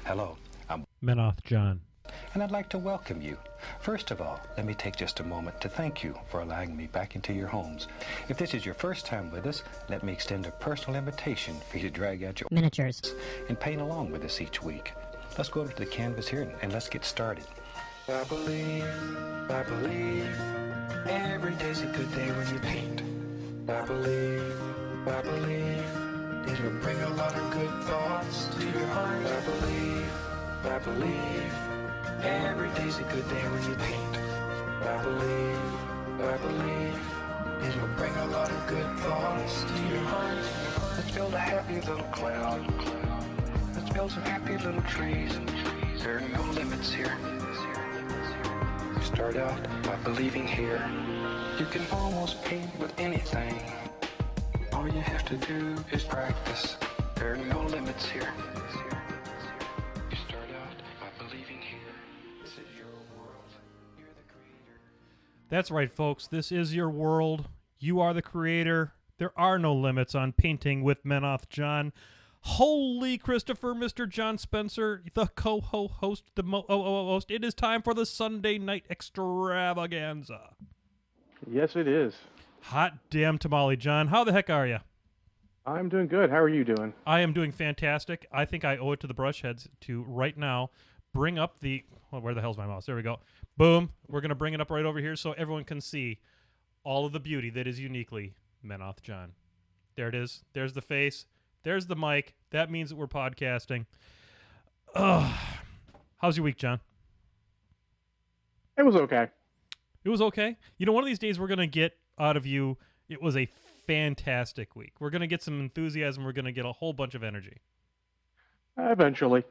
Hello, I'm Menoth John. and I'd like to welcome you. First of all, let me take just a moment to thank you for allowing me back into your homes. If this is your first time with us, let me extend a personal invitation for you to drag out your miniatures and paint along with us each week. Let's go over to the canvas here and let's get started. I believe, every day's a good day when you paint. I believe, it'll bring a lot of good thoughts to your heart. I believe, every day's a good day when you paint. I believe, it'll bring a lot of good thoughts to your heart. Let's build a happy little cloud. Let's build some happy little trees. There are no limits here. You start out by believing here. You can almost paint with anything. All you have to do is practice. There are no limits here. You start out by believing here. This is your world. You're the creator. That's right, folks. This is your world. You are the creator. There are no limits on painting with Menoth John. Holy Christopher, Mr. John Spencer, the co-host, the host. It is time for the Sunday Night Extravaganza. Yes, it is. Hot damn tamale, John. How the heck are you? I'm doing good. How are you doing? I am doing fantastic. I think I owe it to the Brushheads to right now bring up the... Well, where the hell's my mouse? There we go. Boom. We're going to bring it up right over here so everyone can see all of the beauty that is uniquely Menoth John. There it is. There's the face. There's the mic. That means that we're podcasting. Ugh. How's your week, John? It was okay. It was okay. You know, one of these days we're going to get out of you, it was a fantastic week. We're going to get some enthusiasm. We're going to get a whole bunch of energy. Eventually.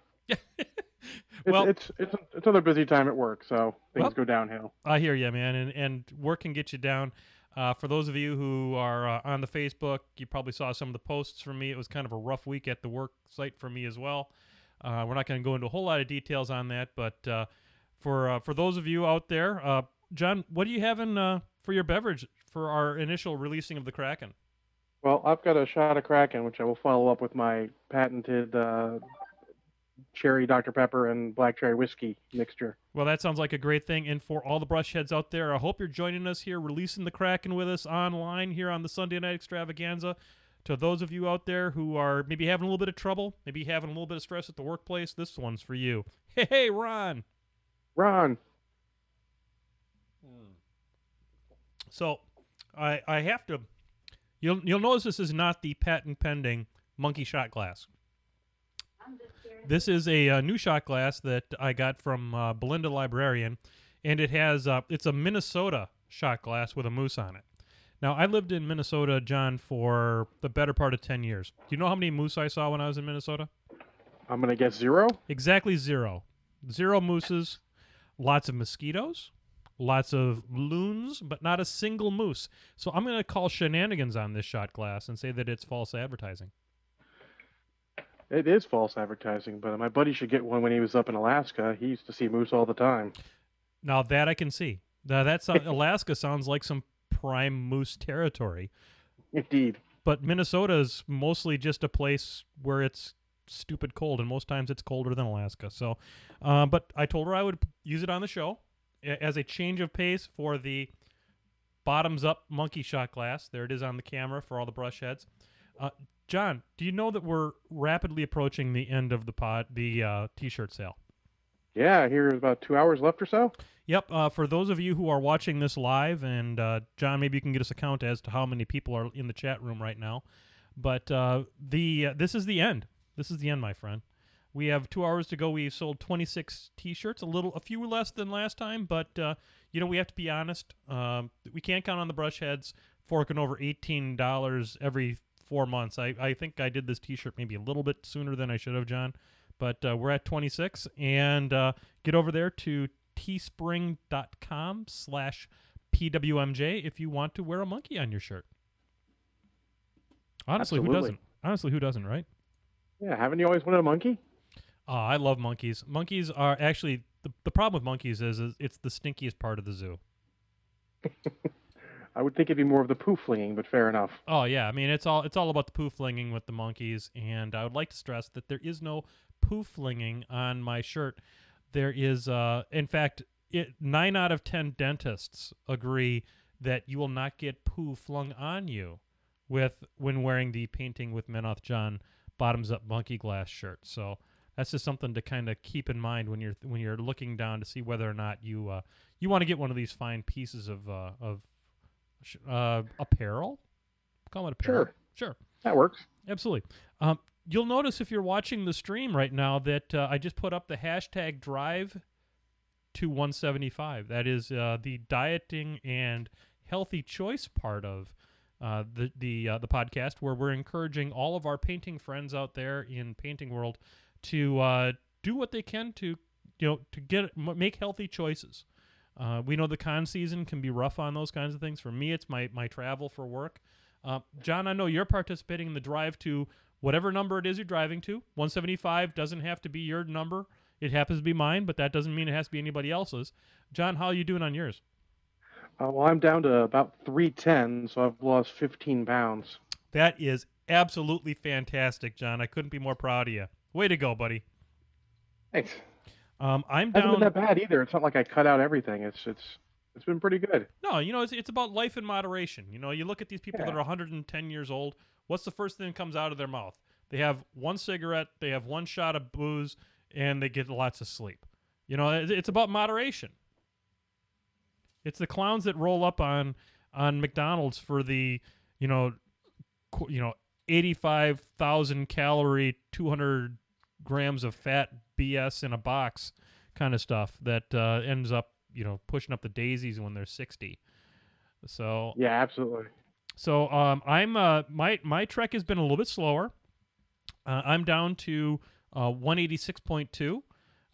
Well, it's another busy time at work, so things go downhill. I hear you, man, and work can get you down. For those of you who are on the Facebook, you probably saw some of the posts from me. It was kind of a rough week at the work site for me as well. We're not going to go into a whole lot of details on that, but for those of you out there, John, what are you having for your beverage for our initial releasing of the Kraken? Well, I've got a shot of Kraken, which I will follow up with my patented cherry Dr. Pepper and black cherry whiskey mixture. Well, that sounds like a great thing. And for all the Brushheads out there, I hope you're joining us here, releasing the Kraken with us online here on the Sunday Night Extravaganza. To those of you out there who are maybe having a little bit of trouble, maybe having a little bit of stress at the workplace, this one's for you. Hey, Ron. Ron. So, I have to... You'll notice this is not the patent-pending monkey shot glass. This is a new shot glass that I got from Belinda Librarian, and it has it's a Minnesota shot glass with a moose on it. Now, I lived in Minnesota, John, for the better part of 10 years. Do you know how many moose I saw when I was in Minnesota? I'm going to guess 0? Exactly 0. 0 mooses, lots of mosquitoes, lots of loons, but not a single moose. So I'm going to call shenanigans on this shot glass and say that it's false advertising. It is false advertising, but my buddy should get one when he was up in Alaska. He used to see moose all the time. Now that I can see. That's Alaska sounds like some prime moose territory. Indeed. But Minnesota is mostly just a place where it's stupid cold, and most times it's colder than Alaska. So, but I told her I would use it on the show as a change of pace for the bottoms-up monkey shot glass. There it is on the camera for all the Brushheads. John, do you know that we're rapidly approaching the end of the T-shirt sale? Yeah, here is about 2 hours left or so. Yep. For those of you who are watching this live, and John, maybe you can get us a count as to how many people are in the chat room right now. But this is the end. This is the end, my friend. We have 2 hours to go. We've sold 26 T-shirts, a few less than last time, but we have to be honest. We can't count on the Brushheads forking over $18 every 4 months. I think I did this T-shirt maybe a little bit sooner than I should have, John. But we're at 26, and get over there to teespring.com/PwMJ if you want to wear a monkey on your shirt. Honestly, Absolutely. who doesn't? Honestly, who doesn't, right? Yeah, haven't you always wanted a monkey? I love monkeys. Monkeys are actually, the problem with monkeys is it's the stinkiest part of the zoo. I would think it'd be more of the poo flinging, but fair enough. Oh yeah, I mean it's all about the poo flinging with the monkeys, and I would like to stress that there is no poo flinging on my shirt. There is, in fact, 9 out of 10 dentists agree that you will not get poo flung on you when wearing the Painting with Menoth John bottoms up monkey glass shirt. So that's just something to kind of keep in mind when you're looking down to see whether or not you want to get one of these fine pieces of apparel. Call it apparel. Sure. That works. Absolutely. You'll notice if you're watching the stream right now that I just put up the hashtag drive to 175. That is the dieting and healthy choice part of the podcast, where we're encouraging all of our painting friends out there in painting world to do what they can to make healthy choices. We know the con season can be rough on those kinds of things. For me, it's my travel for work. John, I know you're participating in the drive to whatever number it is you're driving to. 175 doesn't have to be your number. It happens to be mine, but that doesn't mean it has to be anybody else's. John, how are you doing on yours? Well, I'm down to about 310, so I've lost 15 pounds. That is absolutely fantastic, John. I couldn't be more proud of you. Way to go, buddy. Thanks. I'm Hasn't down. been that bad either. It's not like I cut out everything. It's been pretty good. No, it's about life in moderation. You look at these people that are 110 years old. What's the first thing that comes out of their mouth? They have one cigarette, they have one shot of booze, and they get lots of sleep. It's about moderation. It's the clowns that roll up on McDonald's for the 85,000 calorie, 200 grams of fat BS in a box kind of stuff that ends up pushing up the daisies when they're 60. So yeah, absolutely. So I'm my trek has been a little bit slower. I'm down to 186.2.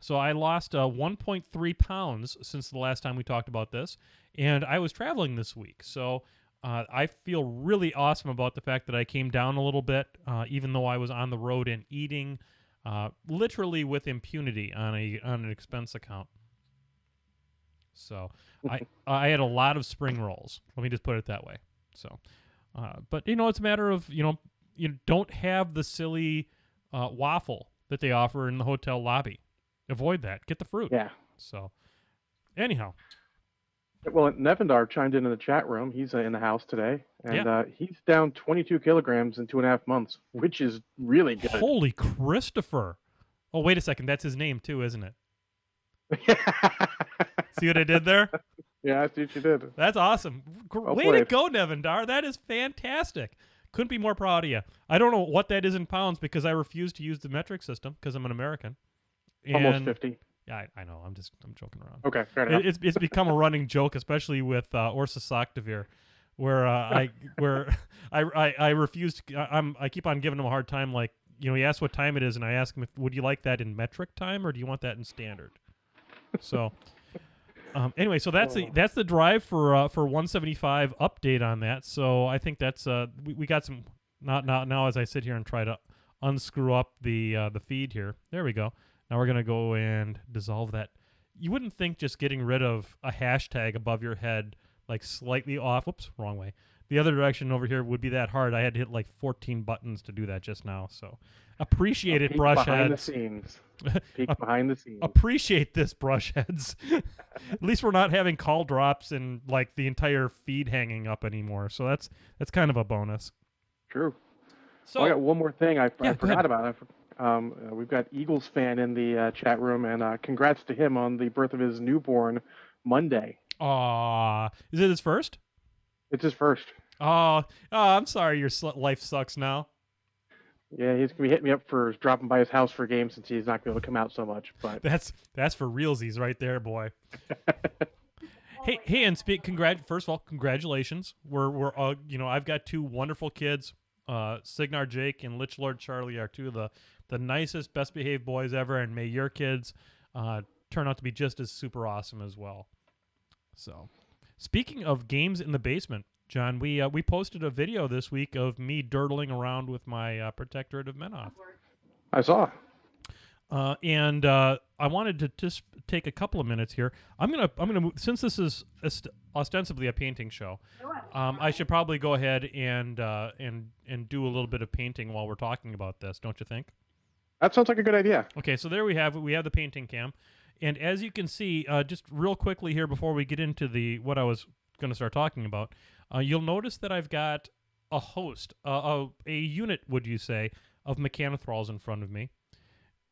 So I lost 1.3 pounds since the last time we talked about this, and I was traveling this week. So I feel really awesome about the fact that I came down a little bit, even though I was on the road and eating literally with impunity on an expense account. So I had a lot of spring rolls. Let me just put it that way. So, but it's a matter of you don't have the silly waffle that they offer in the hotel lobby. Avoid that. Get the fruit. Yeah. So, anyhow. Well, Nevendar chimed in the chat room. He's in the house today, and he's down 22 kilograms in 2.5 months, which is really good. Holy Christopher! Oh, wait a second. That's his name too, isn't it? See what I did there? Yeah, I see what you did. That's awesome. Way to go, Nevendar. That is fantastic. Couldn't be more proud of you. I don't know what that is in pounds because I refuse to use the metric system because I'm an American. Almost 50. Yeah, I know. I'm joking around. Okay, fair enough. It's become a running joke, especially with Orsa Sakdavir, where I refuse to. I keep on giving him a hard time. Like he asks what time it is, and I ask him, would you like that in metric time or do you want that in standard? So. Anyway, so that's the drive for 175 update on that. So I think that's we got some now as I sit here and try to unscrew up the feed here. There we go. Now we're gonna go and dissolve that. You wouldn't think just getting rid of a hashtag above your head, like slightly off. Whoops, wrong way. The other direction over here would be that hard. I had to hit like 14 buttons to do that just now. So appreciate it, Brushheads. Behind the scenes. Peek behind the scenes. Appreciate this, Brushheads. At least we're not having call drops and like the entire feed hanging up anymore. So that's kind of a bonus. True. So I got one more thing I forgot ahead. about. We've got Eagles fan in the chat room, and congrats to him on the birth of his newborn Monday. Is it his first? It's his first. I'm sorry your life sucks now. Yeah, he's gonna be hitting me up for dropping by his house for a game since he's not gonna be able to come out so much. But that's for realsies right there, boy. hey, and first of all, congratulations. We're I've got two wonderful kids. Signar Jake and Lich Lord Charlie are two of the nicest, best behaved boys ever, and may your kids turn out to be just as super awesome as well. So, speaking of games in the basement, John, we posted a video this week of me dirtling around with my Protectorate of Menoth. I saw. And I wanted to just take a couple of minutes here. I'm gonna move, since this is ostensibly a painting show. I should probably go ahead and do a little bit of painting while we're talking about this. Don't you think? That sounds like a good idea. Okay, so there we have the painting cam, and as you can see, just real quickly here before we get into what I was going to start talking about, you'll notice that I've got a host, a unit, would you say, of mechanothralls in front of me.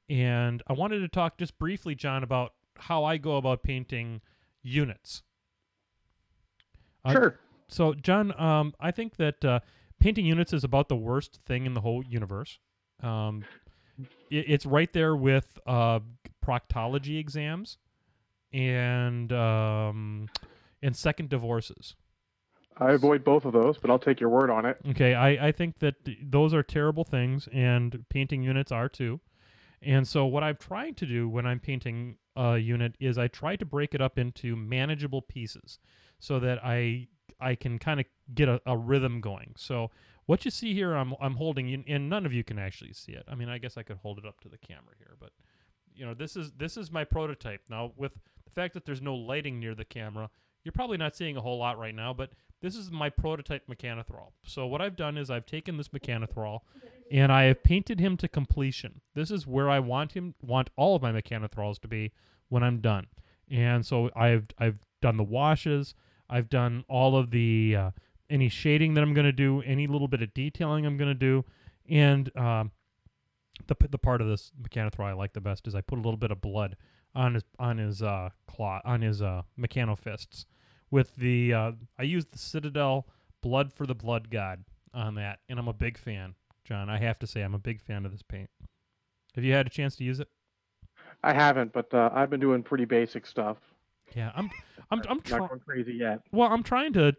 And I wanted to talk just briefly, John, about how I go about painting units. Sure. So, John, I think that painting units is about the worst thing in the whole universe. It's right there with proctology exams and second divorces. I avoid both of those, but I'll take your word on it. Okay, I think that those are terrible things, and painting units are too. And so what I'm trying to do when I'm painting a unit is I try to break it up into manageable pieces so that I can kind of get a rhythm going. So what you see here, I'm holding, and none of you can actually see it. I mean, I guess I could hold it up to the camera here, but this is my prototype. Now, with the fact that there's no lighting near the camera, you're probably not seeing a whole lot right now, but this is my prototype mechanothrall. So what I've done is I've taken this mechanothrall and I have painted him to completion. This is where I want all of my mechanothralls to be when I'm done. And so I've done the washes, I've done all of the any shading that I'm going to do, any little bit of detailing I'm going to do, and the part of this mechanothrall I like the best is I put a little bit of blood on his mechanofists. With the I used the Citadel Blood for the Blood God on that, and I'm a big fan, John. I have to say I'm a big fan of this paint. Have you had a chance to use it? I haven't, but I've been doing pretty basic stuff. Yeah, I'm not going crazy yet. Well, I'm trying to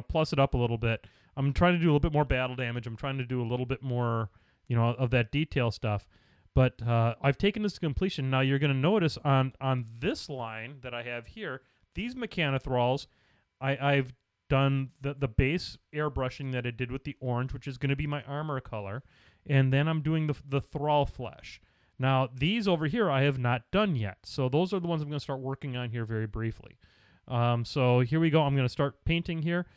plus it up a little bit. I'm trying to do a little bit more battle damage. I'm trying to do a little bit more of that detail stuff. But I've taken this to completion. Now you're going to notice on this line that I have here, these mechanothralls, I've done the base airbrushing that I did with the orange, which is going to be my armor color, and then I'm doing the thrall flesh. Now these over here I have not done yet, so those are the ones I'm going to start working on here very briefly. So here we go. I'm going to start painting here,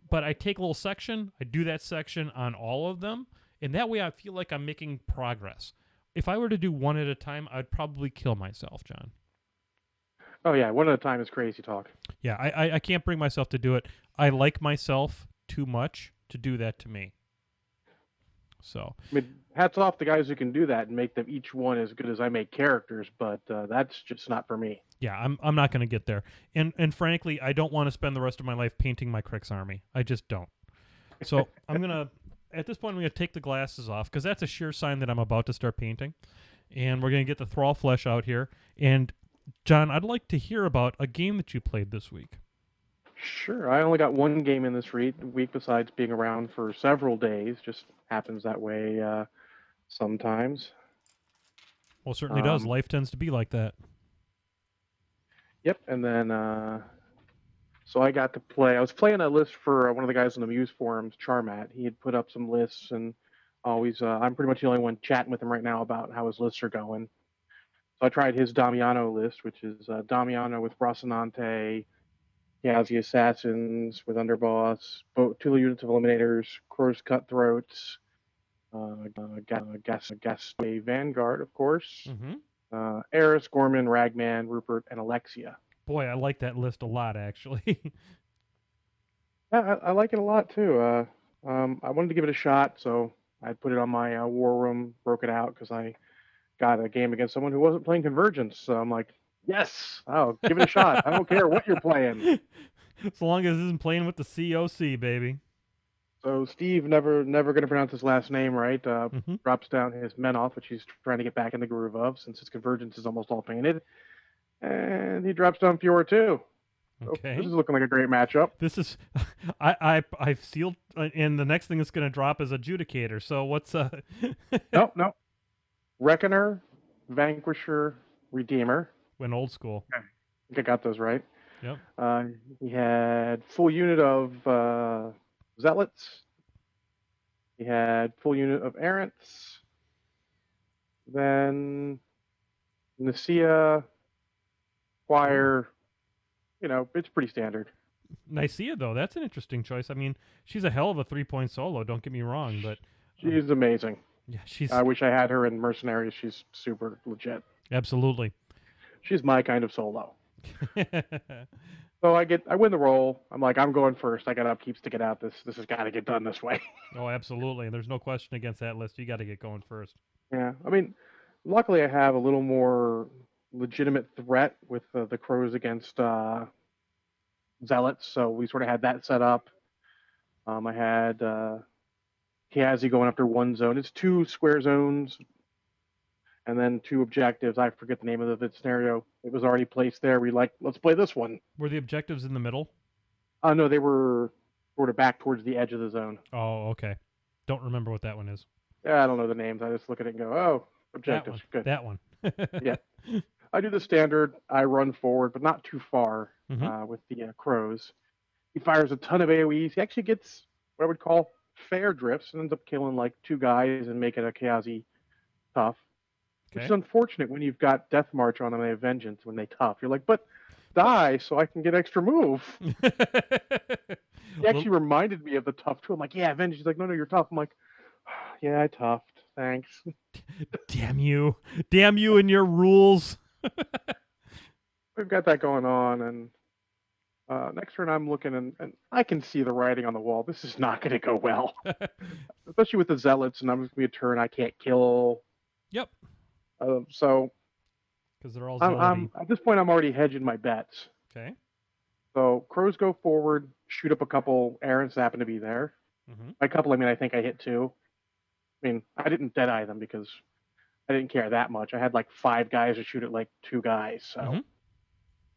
but I take a little section, I do that section on all of them, and that way I feel like I'm making progress. If I were to do one at a time, I'd probably kill myself, John. Oh yeah, one at a time is crazy talk. Yeah, I can't bring myself to do it. I like myself too much to do that to me. So I mean, hats off to guys who can do that and make them each one as good as I make characters, but that's just not for me. Yeah, I'm not going to get there. And frankly, I don't want to spend the rest of my life painting my Krix army. I just don't. So at this point, I'm going to take the glasses off because that's a sure sign that I'm about to start painting. And we're going to get the thrall flesh out here. And John, I'd like to hear about a game that you played this week. Sure. I only got one game in this week besides being around for several days. Just happens that way sometimes. Well, it certainly does. Life tends to be like that. Yep. And then, so I got to play. I was playing a list for one of the guys on the Muse forums, Charmat. He had put up some lists, and always, I'm pretty much the only one chatting with him right now about how his lists are going. So I tried his Damiano list, which is Damiano with Rocinante. He has the Assassins with Underboss, two units of Eliminators, Crow's Cutthroats, Gasway Vanguard, of course, Eris, Gorman, Ragman, Rupert, and Alexia. Boy, I like that list a lot, actually. Yeah, I like it a lot, too. I wanted to give it a shot, so I put it on my war room, broke it out, because I got a game against someone who wasn't playing Convergence. So I'm like, yes, I'll give it a shot. I don't care what you're playing. As long as it isn't playing with the COC, baby. So Steve, never going to pronounce his last name right, drops down his Menoth, which he's trying to get back in the groove of since his Convergence is almost all painted. And he drops down Fiora too. Okay. So this is looking like a great matchup. This is, I've sealed, and the next thing that's going to drop is Adjudicator. So what's Nope. Reckoner, Vanquisher, Redeemer. Went old school. Okay. I think I got those right. Yep. He had full unit of Zealots. He had full unit of Errants. Then Nicaea, Choir, it's pretty standard. Nicaea, though, that's an interesting choice. I mean, she's a hell of a 3-point solo. Don't get me wrong, but She's amazing. yeah, she's I wish I had her in Mercenaries. She's super legit. absolutely. She's my kind of solo. So I win the roll. I'm like, I'm going first. I got upkeep to get out. This has got to get done this way. Oh, absolutely. There's no question against that list. You got to get going first. Yeah, I mean, luckily I have a little more legitimate threat with the crows against zealots, so we sort of had that set up. I had Kiazi going after one zone. It's 2 square zones and then 2 objectives. I forget the name of the scenario. It was already placed there. We like, let's play this one. Were the objectives in the middle? No, they were sort of back towards the edge of the zone. Oh, okay. Don't remember what that one is. Yeah, I don't know the names. I just look at it and go, oh, objectives. Good. That one. Yeah. I do the standard. I run forward, but not too far with the crows. He fires a ton of AoEs. He actually gets what I would call fair drifts and ends up killing like 2 guys and making a Kiazi tough. Which is unfortunate when you've got Death March on and they have Vengeance when they tough. You're like, but die so I can get extra move. He actually reminded me of the tough too. I'm like, yeah, Vengeance. He's like, no, you're tough. I'm like, yeah, I toughed. Thanks. Damn you and your rules. We've got that going on, and next turn I'm looking, and I can see the writing on the wall. This is not going to go well, especially with the zealots, and I'm going to be a turn I can't kill. Yep. So because they're all I'm at this point I'm already hedging my bets. Okay. So crows go forward, shoot up a couple errants that happen to be there. By a couple, I mean I think I hit 2. I mean I didn't deadeye them because I didn't care that much. I had like 5 guys to shoot at like 2 guys, so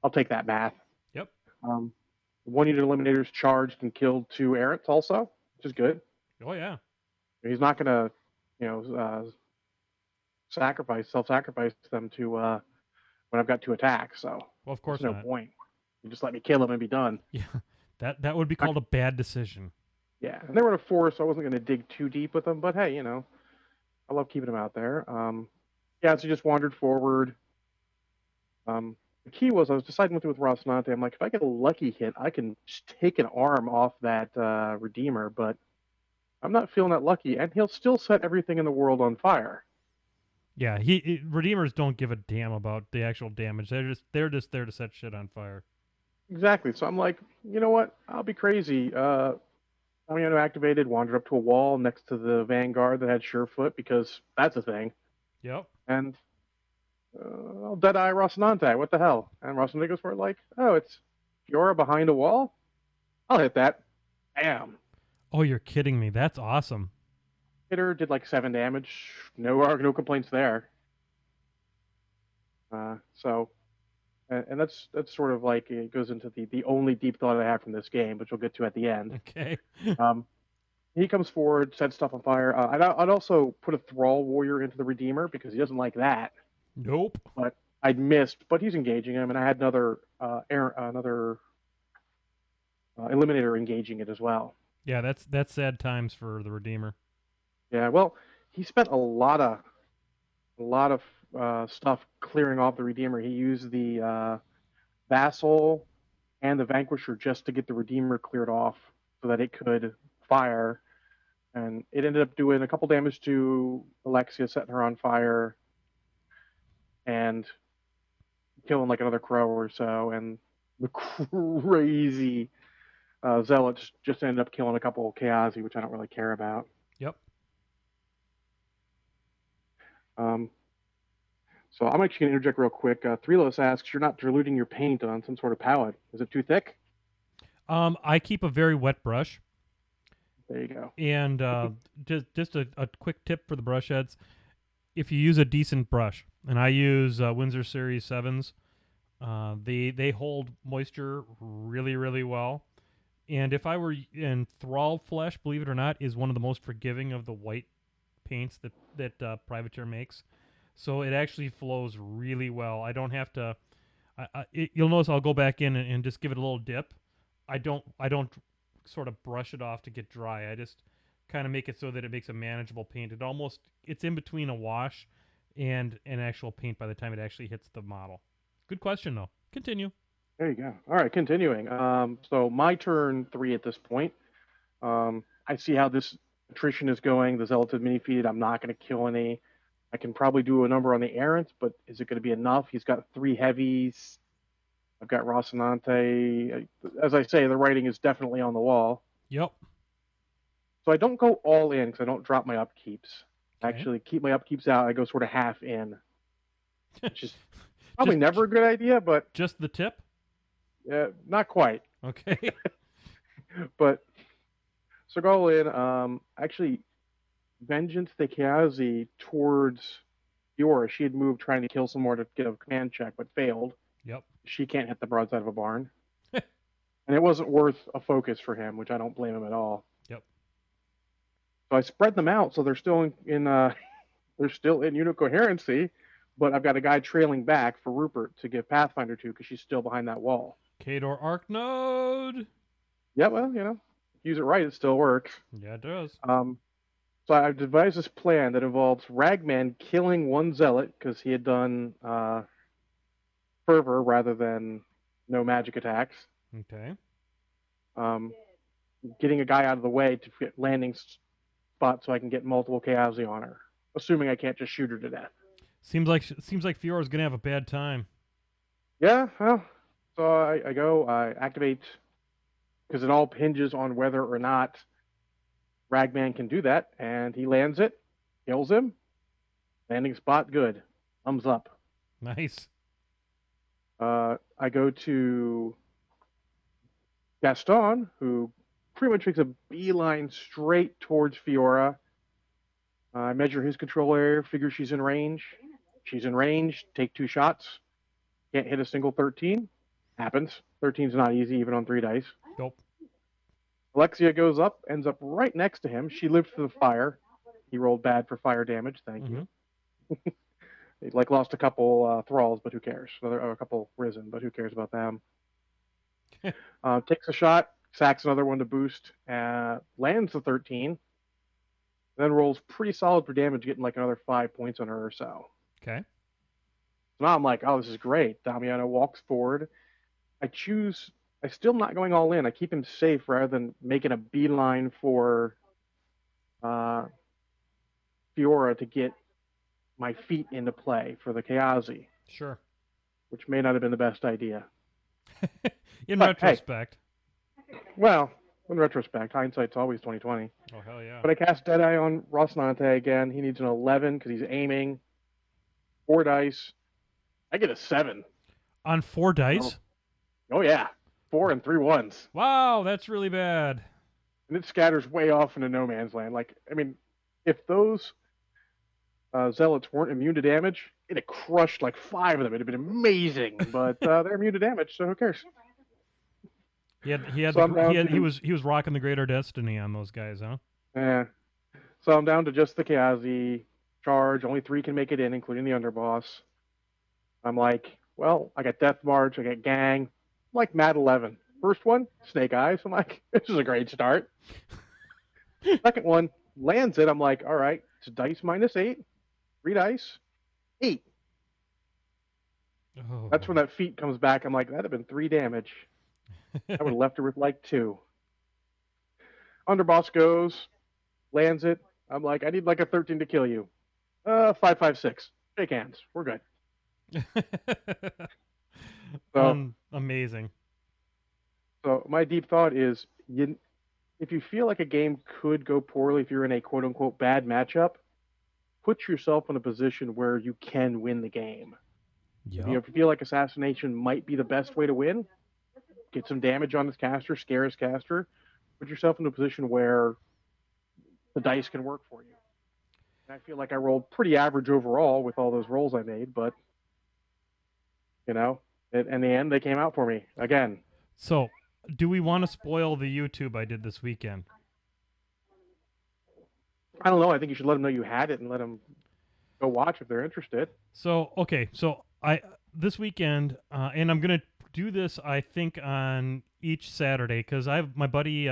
I'll take that math. Yep. 1 unit eliminators charged and killed 2 errants also, which is good. Oh yeah. He's not gonna, self-sacrifice them to when I've got 2 attacks. So well, of course there's not. no point. You just let me kill him and be done. Yeah, that would be called a bad decision. Yeah, and they were in a 4, so I wasn't going to dig too deep with them. But hey, I love keeping them out there. Yeah, so just wandered forward. The key was I was deciding what to do with Rocinante. I'm like, if I get a lucky hit, I can just take an arm off that Redeemer, but I'm not feeling that lucky, and he'll still set everything in the world on fire. Yeah, Redeemers don't give a damn about the actual damage. They're just there to set shit on fire. Exactly. So I'm like, you know what? I'll be crazy. Amiano activated, wandered up to a wall next to the Vanguard that had Surefoot because that's a thing. Yep. And I'll Deadeye Rocinante. What the hell? And Rocinante goes for it like, oh, it's Fiora behind a wall? I'll hit that. Bam. Oh, you're kidding me. That's awesome. Hit her, did like 7 damage. No complaints there. And that's sort of like it goes into the only deep thought I have from this game, which we'll get to at the end. Okay. He comes forward, sets stuff on fire. I'd also put a Thrall Warrior into the Redeemer because he doesn't like that. Nope. But I'd missed, but he's engaging him, and I had another Eliminator engaging it as well. Yeah, that's sad times for the Redeemer. Yeah, well, he spent a lot of stuff clearing off the Redeemer. He used the Vassal and the Vanquisher just to get the Redeemer cleared off so that it could fire. And it ended up doing a couple damage to Alexia, setting her on fire, and killing like another crow or so. And the crazy Zealots just ended up killing a couple of Chaosi, which I don't really care about. Yep. So I'm actually going to interject real quick. Threalos asks, you're not diluting your paint on some sort of palette. Is it too thick? I keep a very wet brush. There you go. And just a quick tip for the brush heads. If you use a decent brush, and I use Windsor Series 7s, they hold moisture really, really well. And if I were in Thrall Flesh, believe it or not, is one of the most forgiving of the white paints that Privateer makes. So it actually flows really well. I don't have to. You'll notice I'll go back in and just give it a little dip. I don't sort of brush it off to get dry. I just kind of make it so that it makes a manageable paint. It's in between a wash and an actual paint by the time it actually hits the model. Good question, though. Continue. There you go. All right, continuing. So my turn 3 at this point. I see how this attrition is going. The Zealot's mini-feed. I'm not going to kill any. I can probably do a number on the errant, but is it going to be enough? He's got 3 heavies. I've got Rocinante. As I say, the writing is definitely on the wall. Yep. So I don't go all in because I don't drop my upkeeps. I Okay. actually keep my upkeeps out. I go sort of half in, which is probably never a good idea, but Just the tip? not quite. Okay. But so go in. Actually, Vengeance de Chiazzi towards Fiora. She had moved trying to kill some more to get a command check, but failed. Yep. She can't hit the broadside of a barn. And it wasn't worth a focus for him, which I don't blame him at all. Yep. So I spread them out, so they're still in they're still in unit coherency, but I've got a guy trailing back for Rupert to give Pathfinder to because she's still behind that wall. Kador Arc Node. Yeah, well, use it right, it still works. Yeah, it does. So I've devised this plan that involves Ragman killing one zealot because he had done fervor rather than no magic attacks. Okay. Getting a guy out of the way to get landing spot so I can get multiple Chaosi on her, assuming I can't just shoot her to death. Seems like Fiora's gonna have a bad time. Yeah, well, so I activate because it all hinges on whether or not Ragman can do that, and he lands it, kills him, landing spot good, thumbs up. Nice. I go to Gaston, who pretty much makes a beeline straight towards Fiora. I measure his control area, figure she's in range. She's in range, take 2 shots. Can't hit a single 13. Happens. 13's not easy, even on 3 dice. Nope. Alexia goes up, ends up right next to him. She lived through the fire. He rolled bad for fire damage. Thank you. He lost a couple thralls, but who cares? A couple risen, but who cares about them? Takes a shot, sacks another one to boost, lands the 13, then rolls pretty solid for damage, getting like another 5 points on her or so. Okay. So now I'm like, oh, this is great. Damiano walks forward. I'm still not going all in. I keep him safe rather than making a beeline for Fiora to get my feet into play for the Chaosi. Sure. Which may not have been the best idea. In But, retrospect. Hey, well, in retrospect, hindsight's always 20/20. Oh, hell yeah. But I cast Deadeye on Rocinante again. He needs an 11 because he's aiming. 4 dice. I get a 7. On 4 dice? Oh yeah. 4 and 3 ones. Wow, that's really bad. And it scatters way off into no man's land. If those zealots weren't immune to damage, it'd have crushed like 5 of them. It'd have been amazing. But they're immune to damage, so who cares? He was rocking the Greater Destiny on those guys, huh? Yeah. So I'm down to just the Chaosi charge. Only 3 can make it in, including the underboss. I'm like, well, I got Death March, I got Gang. I'm like Mad 11. First one, Snake Eyes. I'm like, this is a great start. Second one, lands it. I'm like, all right, it's dice -8. 3 dice, 8. Oh. That's when that feat comes back. I'm like, that'd have been 3 damage. I would have left her with like 2. Underboss goes, lands it. I'm like, I need like a 13 to kill you. 5, 5, 6. Shake hands. We're good. So amazing. So my deep thought is, if you feel like a game could go poorly, if you're in a quote unquote bad matchup, put yourself in a position where you can win the game. Yep. If you feel like assassination might be the best way to win, get some damage on this caster, scare his caster, put yourself in a position where the dice can work for you. And I feel like I rolled pretty average overall with all those rolls I made, but in the end, they came out for me again. So, do we want to spoil the YouTube I did this weekend? I don't know. I think you should let them know you had it and let them go watch if they're interested. So, okay. So, this weekend, and I'm going to do this, I think, on each Saturday, because I have my buddy,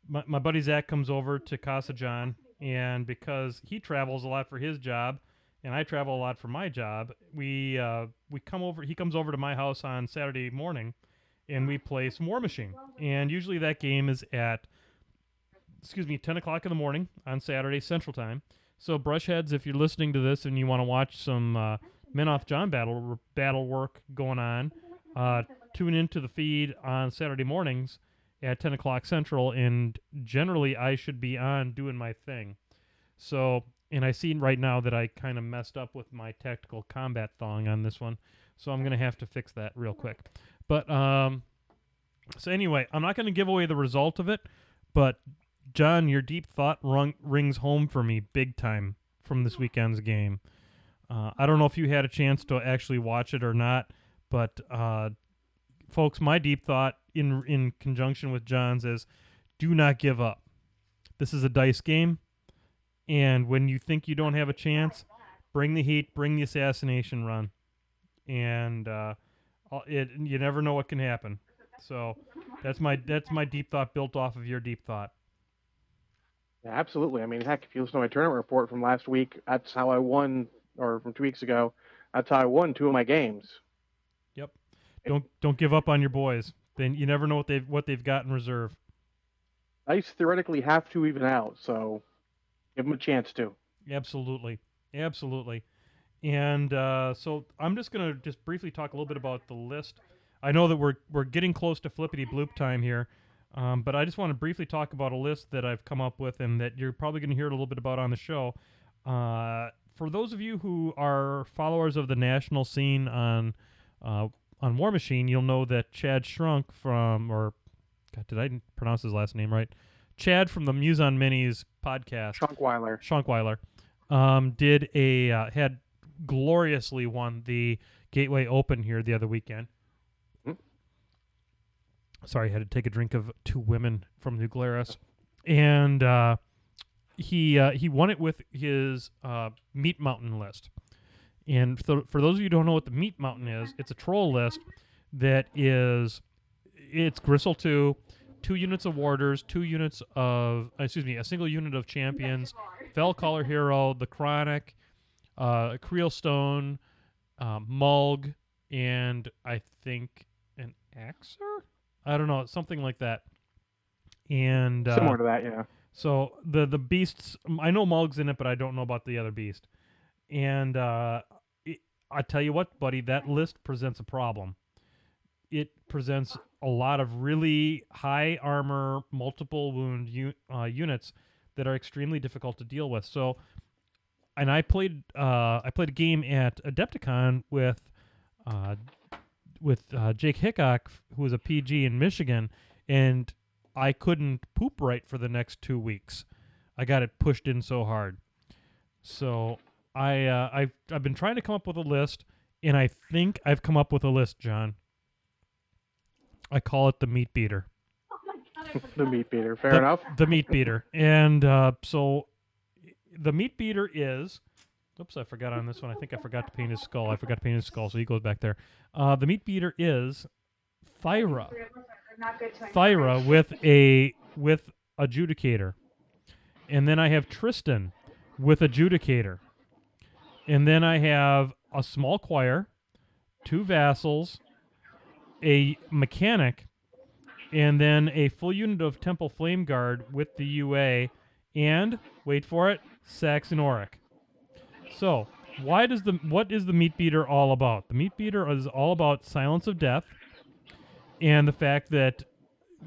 my buddy Zach comes over to Casa John, and because he travels a lot for his job, and I travel a lot for my job, we come over. He comes over to my house on Saturday morning, and we play some War Machine. And usually that game is at 10 o'clock in the morning on Saturday Central Time. So Brushheads, if you're listening to this and you want to watch some Menoth John battle work going on, tune into the feed on Saturday mornings at 10 o'clock Central, and generally I should be on doing my thing. So, and I see right now that I kind of messed up with my tactical combat thong on this one, so I'm going to have to fix that real quick. But, so anyway, I'm not going to give away the result of it, but John, your deep thought rings home for me big time from this weekend's game. I don't know if you had a chance to actually watch it or not, but folks, my deep thought in conjunction with John's is do not give up. This is a dice game, and when you think you don't have a chance, bring the heat, bring the assassination run, and you never know what can happen. So that's my deep thought built off of your deep thought. Yeah, absolutely. I mean, heck, if you listen to my tournament report from last week, that's how I won, or from 2 weeks ago, that's how I won 2 of my games. Yep. Don't give up on your boys. Then you never know what they've got in reserve. Dice theoretically have to even out, so give them a chance to. Absolutely. And so I'm just gonna briefly talk a little bit about the list. I know that we're getting close to Flippity Bloop time here. But I just want to briefly talk about a list that I've come up with and that you're probably going to hear a little bit about on the show. For those of you who are followers of the national scene on War Machine, you'll know that Chad Shrunk did I pronounce his last name right? Chad from the Muse on Minis podcast. Schunkweiler. Had gloriously won the Gateway Open here the other weekend. Sorry, I had to take a drink of Two Women from New Glarus. And he won it with his Meat Mountain list. And for those of you who don't know what the Meat Mountain is, it's a troll list that it's Gristle 2, 2 units of Warders, a single unit of Champions, Fellcaller Hero, the Chronic, Creel Stone, Mulg, and I think an Axer? I don't know, something like that. And similar to that, yeah. So the beasts, I know Mulg's in it, but I don't know about the other beast. And I tell you what, buddy, that list presents a problem. It presents a lot of really high armor, multiple wound units that are extremely difficult to deal with. So, and I played a game at Adepticon with Jake Hickok, who was a PG in Michigan, and I couldn't poop right for the next 2 weeks. I got it pushed in so hard. So I've been trying to come up with a list, and I think I've come up with a list, John. I call it the Meat Beater. The Meat Beater, fair enough. The Meat Beater. And so the Meat Beater is... Oops, I forgot on this one. I think I forgot to paint his skull. So he goes back there. The Meat Beater is Thyra. Thyra with Adjudicator. And then I have Tristan with Adjudicator. And then I have a small choir, 2 vassals, a mechanic, and then a full unit of Temple Flame Guard with the UA, and, wait for it, Saxon Auric. So, what is the Meat Beater all about? The Meat Beater is all about Silence of Death, and the fact that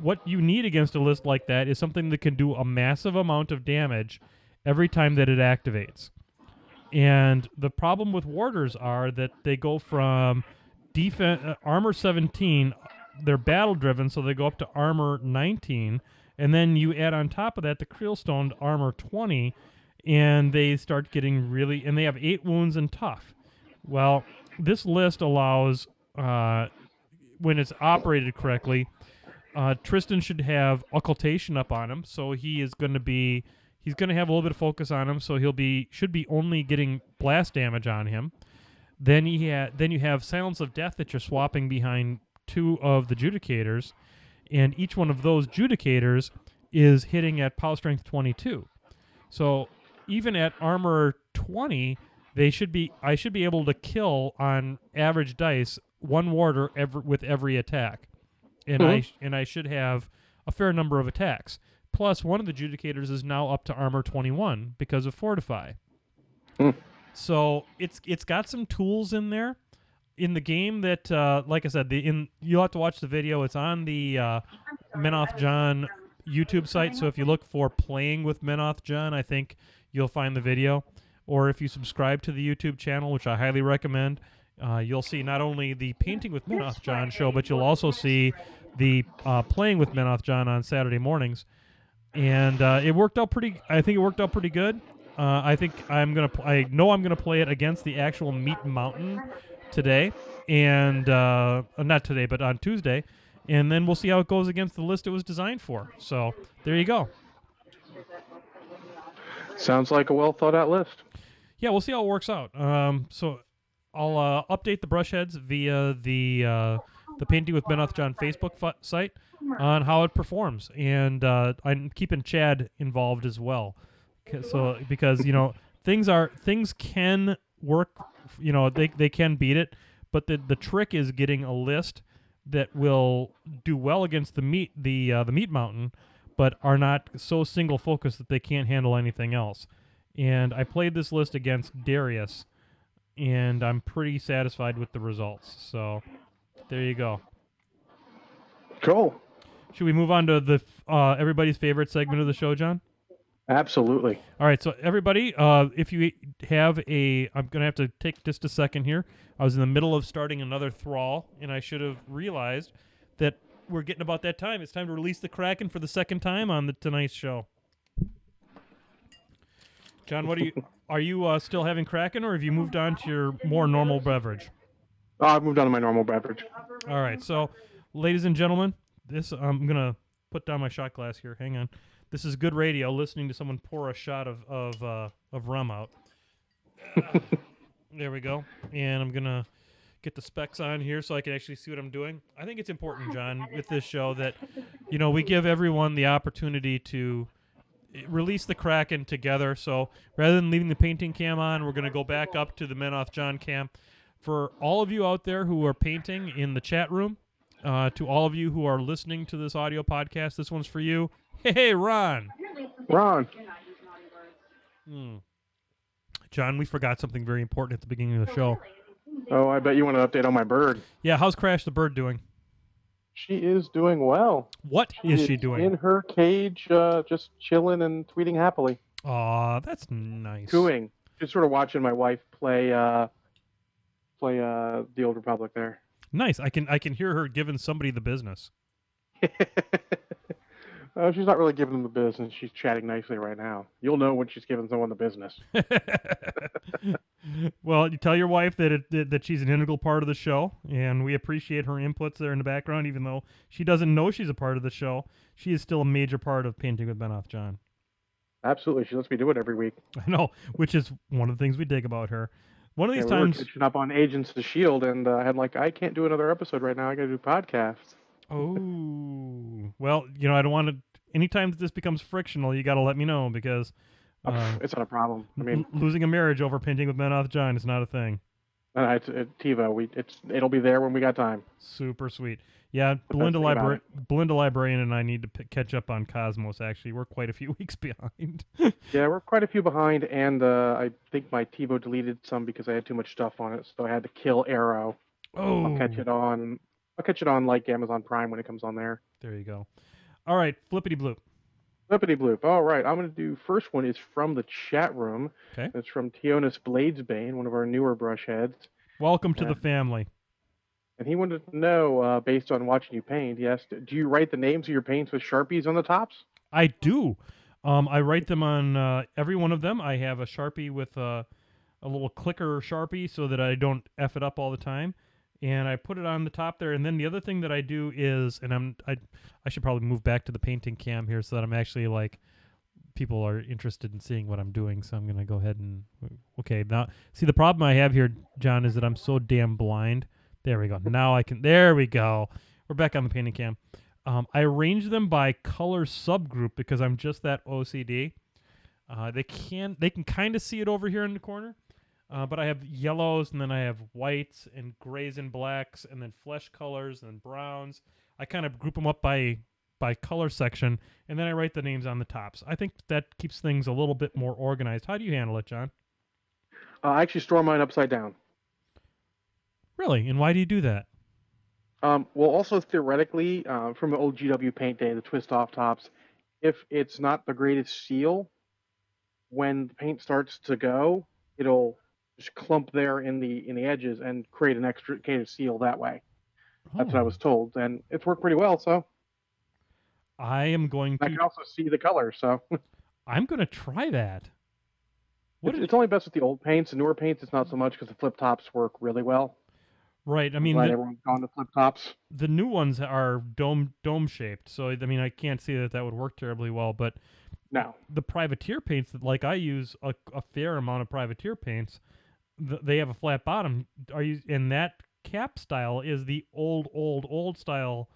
what you need against a list like that is something that can do a massive amount of damage every time that it activates. And the problem with warders are that they go from armor 17, they're battle driven, so they go up to armor 19, and then you add on top of that the Creelstone armor 20, and they start getting and they have 8 wounds and tough. Well, this list allows, when it's operated correctly, Tristan should have Occultation up on him, so he's going to have a little bit of focus on him, so should be only getting blast damage on him. Then you have Silence of Death that you're swapping behind 2 of the Judicators, and each one of those Judicators is hitting at power strength 22. So even at armor 20, I should be able to kill on average dice one warder with every attack, and I should have a fair number of attacks. Plus, one of the adjudicators is now up to armor 21 because of Fortify. So it's got some tools in there in the game that, like I said, you'll have to watch the video. It's on the Menoth John YouTube site. So if you look for Playing with Menoth John, I think you'll find the video. Or if you subscribe to the YouTube channel, which I highly recommend, you'll see not only the Painting with Menoth John show, but you'll also see the Playing with Menoth John on Saturday mornings. And it worked out pretty. I think it worked out pretty good. I think I know I'm gonna play it against the actual Meat Mountain today, and not today, but on Tuesday, and then we'll see how it goes against the list it was designed for. So there you go. Sounds like a well thought out list. Yeah, we'll see how it works out. So I'll update the Brushheads via the Painting with Menoth John Facebook site on how it performs, and I'm keeping Chad involved as well. So because things can work, they can beat it, but the trick is getting a list that will do well against the meat mountain, but are not so single focused that they can't handle anything else. And I played this list against Darius, and I'm pretty satisfied with the results. So there you go. Cool. Should we move on to the everybody's favorite segment of the show, John? Absolutely. All right, so everybody, if you have I'm going to have to take just a second here. I was in the middle of starting another Thrall, and I should have realized that we're getting about that time. It's time to release the Kraken for the second time on tonight's show. John, are you still having Kraken, or have you moved on to your more normal beverage? I've moved on to my normal beverage. All right, so ladies and gentlemen, I'm going to put down my shot glass here. Hang on. This is good radio, listening to someone pour a shot of rum out. There we go. And I'm going to get the specs on here so I can actually see what I'm doing. I think it's important, John, with this show that, we give everyone the opportunity to release the Kraken together. So rather than leaving the painting cam on, we're going to go back up to the Menoth John cam. For all of you out there who are painting in the chat room, to all of you who are listening to this audio podcast, this one's for you. Hey, Ron. Ron. John, we forgot something very important at the beginning of the show. Oh, I bet you want an update on my bird. Yeah, how's Crash the bird doing? She is doing well. What is she doing? In her cage, just chilling and tweeting happily. Aw, that's nice. Cooing. Just sort of watching my wife play the Old Republic there. Nice. I can hear her giving somebody the business. She's not really giving them the business. She's chatting nicely right now. You'll know when she's giving someone the business. Well, you tell your wife that she's an integral part of the show, and we appreciate her inputs there in the background, even though she doesn't know she's a part of the show. She is still a major part of Painting with Menoth John. Absolutely. She lets me do it every week. I know, which is one of the things we dig about her. One of these times... we were catching up on Agents of S.H.I.E.L.D., and I can't do another episode right now. I got to do podcasts. Oh, well, I don't want to. Anytime that this becomes frictional, you got to let me know because it's not a problem. I mean, losing a marriage over Painting with Menoth John is not a thing. It's TiVo. It'll be there when we got time. Super sweet. Yeah, Belinda Librarian and I need to catch up on Cosmos. Actually, we're quite a few weeks behind. Yeah, we're quite a few behind, and I think my TiVo deleted some because I had too much stuff on it, so I had to kill Arrow. Oh, I'll catch it on like Amazon Prime when it comes on there. There you go. All right, Flippity Bloop. Flippity Bloop. All right, I'm going to do first one is from the chat room. Okay. It's from Tionus Bladesbane, one of our newer Brushheads. Welcome to the family. And he wanted to know, based on watching you paint, he asked, do you write the names of your paints with Sharpies on the tops? I do. I write them on every one of them. I have a Sharpie with a little clicker Sharpie so that I don't F it up all the time. And I put it on the top there. And then the other thing that I do is, and I should probably move back to the painting cam here so that I'm actually people are interested in seeing what I'm doing. So I'm going to go ahead and, okay. Now, see, the problem I have here, John, is that I'm so damn blind. There we go. Now there we go. We're back on the painting cam. I arrange them by color subgroup because I'm just that OCD. They can kind of see it over here in the corner. But I have yellows, and then I have whites and grays and blacks, and then flesh colors and browns. I kind of group them up by color section, and then I write the names on the tops. I think that keeps things a little bit more organized. How do you handle it, John? I actually store mine upside down. Really? And why do you do that? Well, also theoretically, from the old GW paint day, the twist off tops, if it's not the greatest seal, when the paint starts to go, it'll just clump there in the edges and create an extricated seal that way. That's what I Oh, was told, and it's worked pretty well. So I am going I to. can also see the color. So I'm going to try that. What it's did? it's only best with the old paints. The newer paints, it's not so much because the flip tops work really well. Right. I I'm mean, glad everyone's gone to flip tops. the new ones are dome shaped, so I mean, I can't see that would work terribly well. But No, the privateer paints that, like, I use a fair amount of privateer paints. They have a flat bottom. Are you in that cap style? Is the old style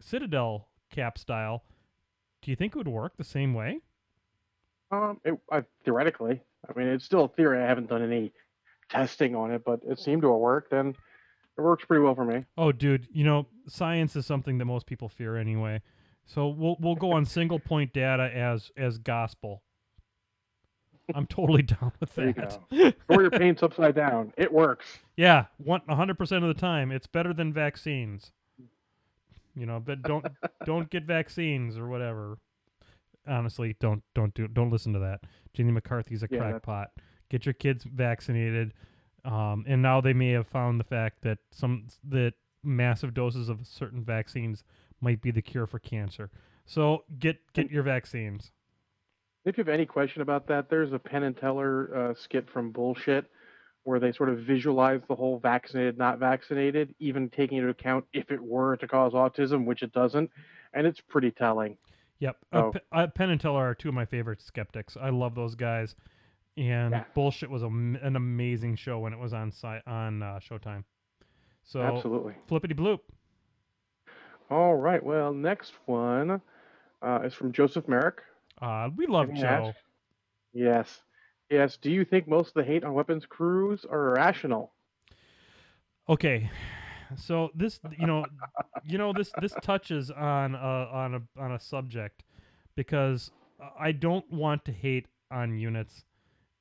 Citadel cap style? Do you think it would work the same way? theoretically, I mean, it's still a theory. I haven't done any testing on it, but it seemed to have worked, and it works pretty well for me. Oh, dude, science is something that most people fear anyway. So we'll go on single point data as gospel. I'm totally down with There you that. go. Store your paints upside down. It works. Yeah, 100% of the time, it's better than vaccines. But don't get vaccines or whatever. Honestly, don't listen to that. Jenny McCarthy's a Yeah, crackpot. Get your kids vaccinated. And now they may have found the fact that that massive doses of certain vaccines might be the cure for cancer. So get your vaccines. if you have any question about that, there's a Penn and Teller skit from Bullshit where they sort of visualize the whole vaccinated, not vaccinated, even taking into account if it were to cause autism, which it doesn't, and it's pretty telling. Yep. So Penn and Teller are two of my favorite skeptics. I love those guys. And yeah, Bullshit was an amazing show when it was on Showtime. So absolutely. Flippity Bloop. All right. Well, next one is from Joseph Merrick. We love And he Joe. asks, yes, yes. Do you think most of the hate on weapons crews are irrational? Okay, so this this touches on a subject because I don't want to hate on units,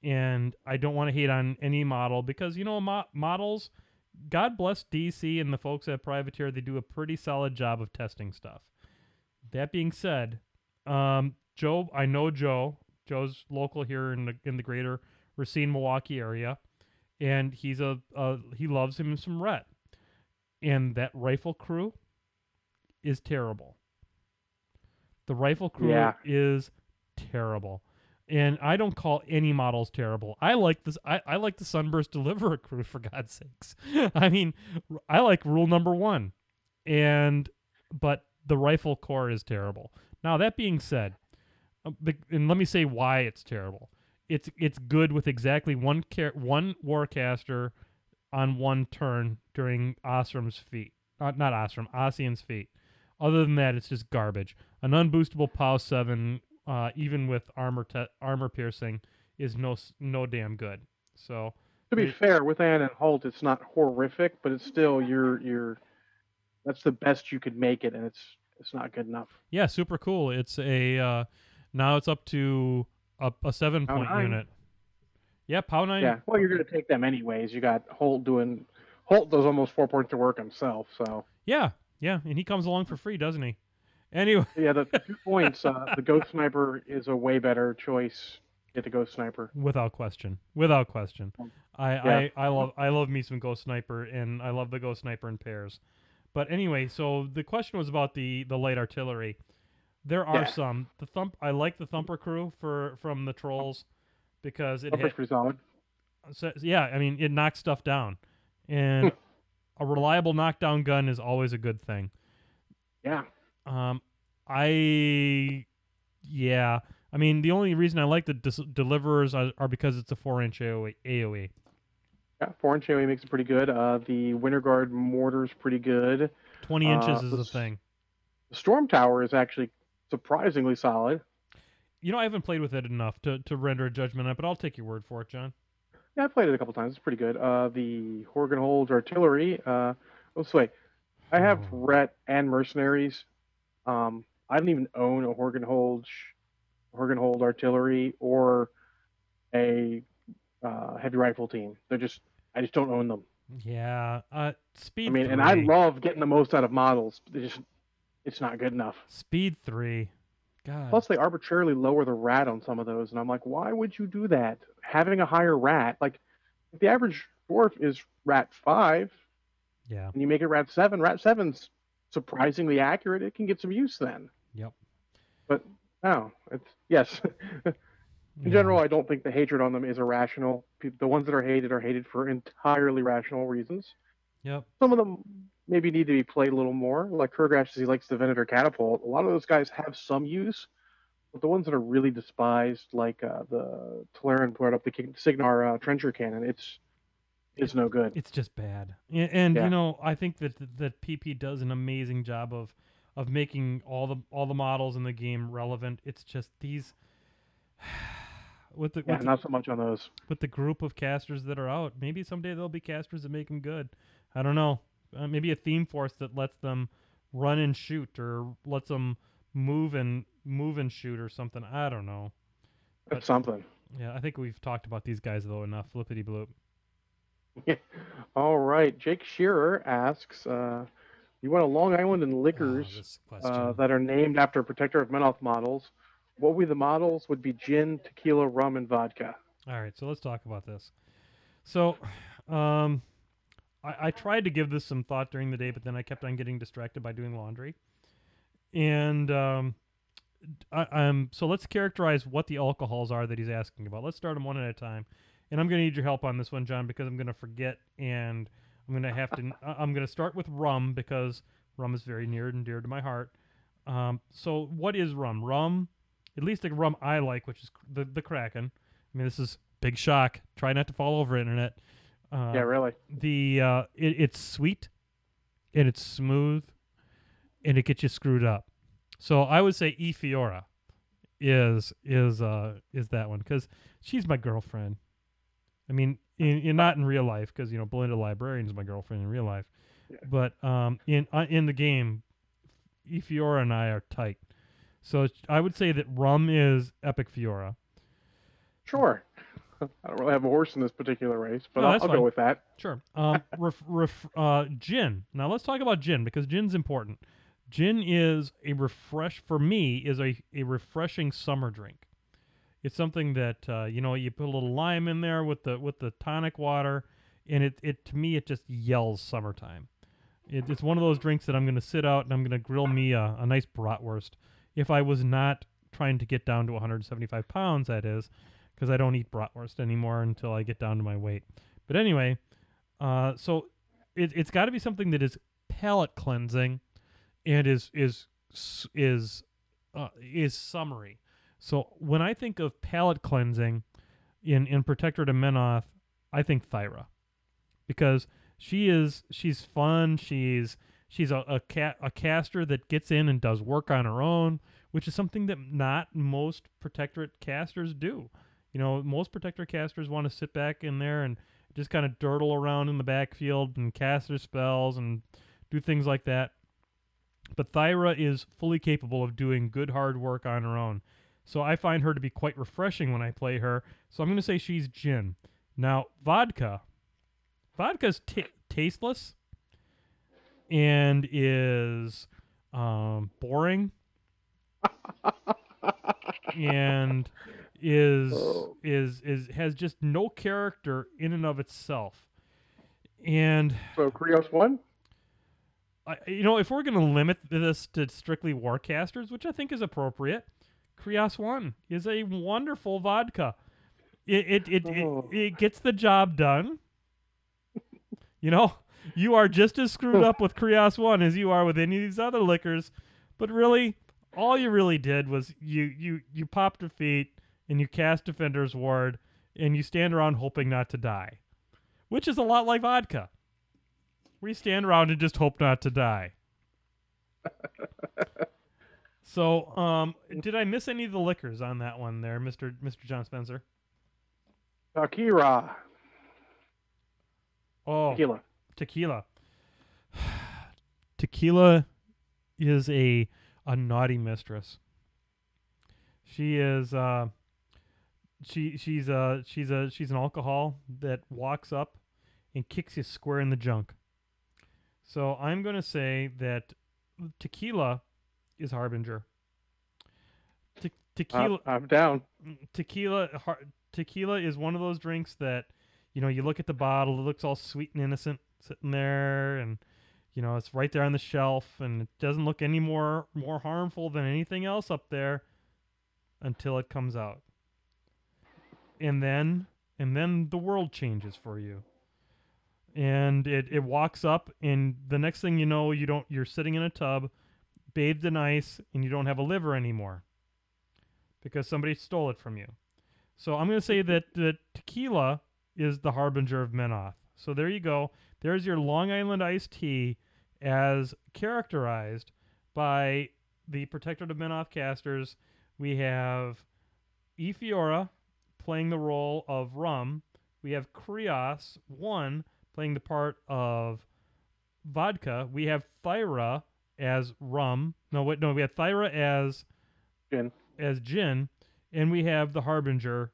and I don't want to hate on any model because models. God bless DC and the folks at Privateer. They do a pretty solid job of testing stuff. That being said, Joe, I know Joe. Joe's local here in the greater Racine, Milwaukee area, and he loves him some Rhett. And that rifle crew is terrible. The rifle crew Yeah. is terrible. And I don't call any models terrible. I like this. I like the Sunburst Deliverer crew, for God's sakes. I mean, I like rule number 1, but the rifle corps is terrible. Now that being said, and let me say why it's terrible. It's good with exactly one warcaster on one turn during Osram's feat. Not Osram, Ossian's feat. Other than that, it's just garbage. An unboostable POW 7, even with armor piercing, is no damn good. So To be fair, with Ann and Holt, it's not horrific, but it's still that's the best you could make it, and it's not good enough. yeah, super cool. It's a now it's up to a 7-point POW 9. unit. Yeah, POW 9. Yeah. Well, you're going to take them anyways. You got Holt does almost 4 points of work himself. So Yeah, and he comes along for free, doesn't he? Anyway, yeah, the 2 points. The Ghost Sniper is a way better choice. Get the Ghost Sniper. without question. Yeah. I love me some Ghost Sniper, and I love the Ghost Sniper in pairs. But anyway, so the question was about the light artillery. There are some. I like the Thumper crew from the Trolls because Thumper's pretty solid. I mean, it knocks stuff down, and a reliable knockdown gun is always a good thing. Yeah. I mean, the only reason I like the Deliverers are because it's a 4-inch AOE. Yeah, 4-inch AOE makes it pretty good. The Winter Guard mortar's pretty good. 20 inches is the thing. The Storm Tower is actually surprisingly solid. I haven't played with it enough to render a judgment on it, but I'll take your word for it, John. Yeah, I played it a couple times. It's pretty good. The Horgenhold Artillery. Let's wait. I have Oh. Ret and Mercenaries. I don't even own a Horgenhold Artillery or a heavy rifle team. I just don't own them. Yeah. I Speed mean, and I 3. love getting the most out of models. It's not good enough. Speed 3. God. Plus, they arbitrarily lower the rat on some of those, and I'm like, why would you do that? Having a higher rat, like if the average dwarf is rat 5, Yeah. and you make it rat 7's surprisingly accurate, it can get some use then. Yep. But no, it's yes. In Yeah. general, I don't think the hatred on them is irrational. The ones that are hated for entirely rational reasons. Yep. Some of them maybe need to be played a little more. Like Kurgash, he likes the Venator Catapult. A lot of those guys have some use, but the ones that are really despised, like the Tolaran put up the Signar Trencher Cannon, it's no good. It's just bad. And Yeah. I think that PP does an amazing job of making all the models in the game relevant. It's just these Yeah, not so much on those. with the group of casters that are out. Maybe someday there'll be casters that make them good. I don't know. Maybe a theme force that lets them run and shoot, or lets them move and shoot, or something. I don't know. That's something. Yeah, I think we've talked about these guys though enough. Flippity bloop. All right. Jake Shearer asks, you want a Long Island and liquors This question. that are named after Protector of Menoth models. What would be the models? Would be gin, tequila, rum, and vodka. All right, so let's talk about this. So, I tried to give this some thought during the day, but then I kept on getting distracted by doing laundry. And so let's characterize what the alcohols are that he's asking about. Let's start them one at a time. And I'm going to need your help on this one, John, because I'm going to forget, and I'm going to have to. I'm going to start with rum because rum is very near and dear to my heart. So what is rum? Rum, at least the rum I like, which is the Kraken. I mean, this is big shock. Try not to fall over, internet. Yeah, really. It's sweet, and it's smooth, and it gets you screwed up. So I would say E Fiora is that one, because she's my girlfriend. I mean, not in real life, because Belinda Librarian is my girlfriend in real life, Yeah. but in the game, E Fiora and I are tight. So I would say that rum is Epic Fiora. Sure. I don't really have a horse in this particular race, but No, I'll that's go fine. with that. Sure. Gin. Now let's talk about gin, because gin's important. Gin is for me, is a refreshing summer drink. It's something that you put a little lime in there with the tonic water, and it to me it just yells summertime. It's one of those drinks that I'm going to sit out and I'm going to grill me a nice bratwurst. If I was not trying to get down to 175 pounds, that is, because I don't eat bratwurst anymore until I get down to my weight. But anyway, so it's got to be something that is palate cleansing and is summery. So when I think of palate cleansing in Protector to Menoth, I think Thyra, because she's fun. She's a caster that gets in and does work on her own, which is something that not most Protectorate casters do. Most Protector casters want to sit back in there and just kind of durdle around in the backfield and cast their spells and do things like that. But Thyra is fully capable of doing good hard work on her own. So I find her to be quite refreshing when I play her. So I'm going to say she's gin. Now, vodka's tasteless and is boring and has just no character in and of itself. And So Krios won? if we're going to limit this to strictly warcasters, which I think is appropriate, Krios 1 is a wonderful vodka. It gets the job done. You are just as screwed up with Krios 1 as you are with any of these other liquors, but really, all you really did was you popped your feet and you cast Defender's Ward and you stand around hoping not to die, which is a lot like vodka. We stand around and just hope not to die. So, did I miss any of the liquors on that one there, Mr. John Spencer? Akira. Oh, Tequila. tequila. Tequila is a naughty mistress. She is she's an alcohol that walks up and kicks you square in the junk. So I'm going to say that tequila is harbinger. Tequila I'm down. tequila tequila is one of those drinks that you look at the bottle, it looks all sweet and innocent sitting there, and it's right there on the shelf, and it doesn't look any more harmful than anything else up there until it comes out. And then the world changes for you. And it walks up, and the next thing you know, you're sitting in a tub, bathed in ice, and you don't have a liver anymore because somebody stole it from you. So I'm going to say that tequila is the harbinger of Menoth. So there you go. There's your Long Island iced tea as characterized by the Protectorate of Menoth casters. We have E. Fiora playing the role of rum. We have Krios 1 playing the part of vodka. We have Thyra as rum. We have Thyra as gin, and we have the Harbinger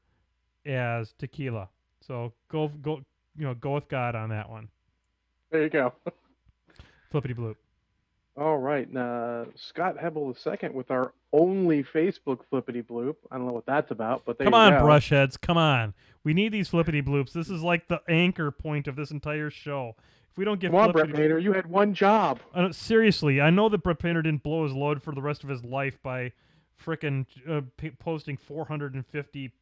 as tequila. So go with God on that one. There you go. Flippity bloop. All right. Scott Hebel II with our only Facebook Flippity Bloop. I don't know what that's about, but there Come you on, go. Brushheads. Come on. We need these flippity bloops. This is like the anchor point of this entire show. If we don't get Come on, Brett Painter. You had one job. Seriously, I know that Brett Painter didn't blow his load for the rest of his life by frickin' posting 450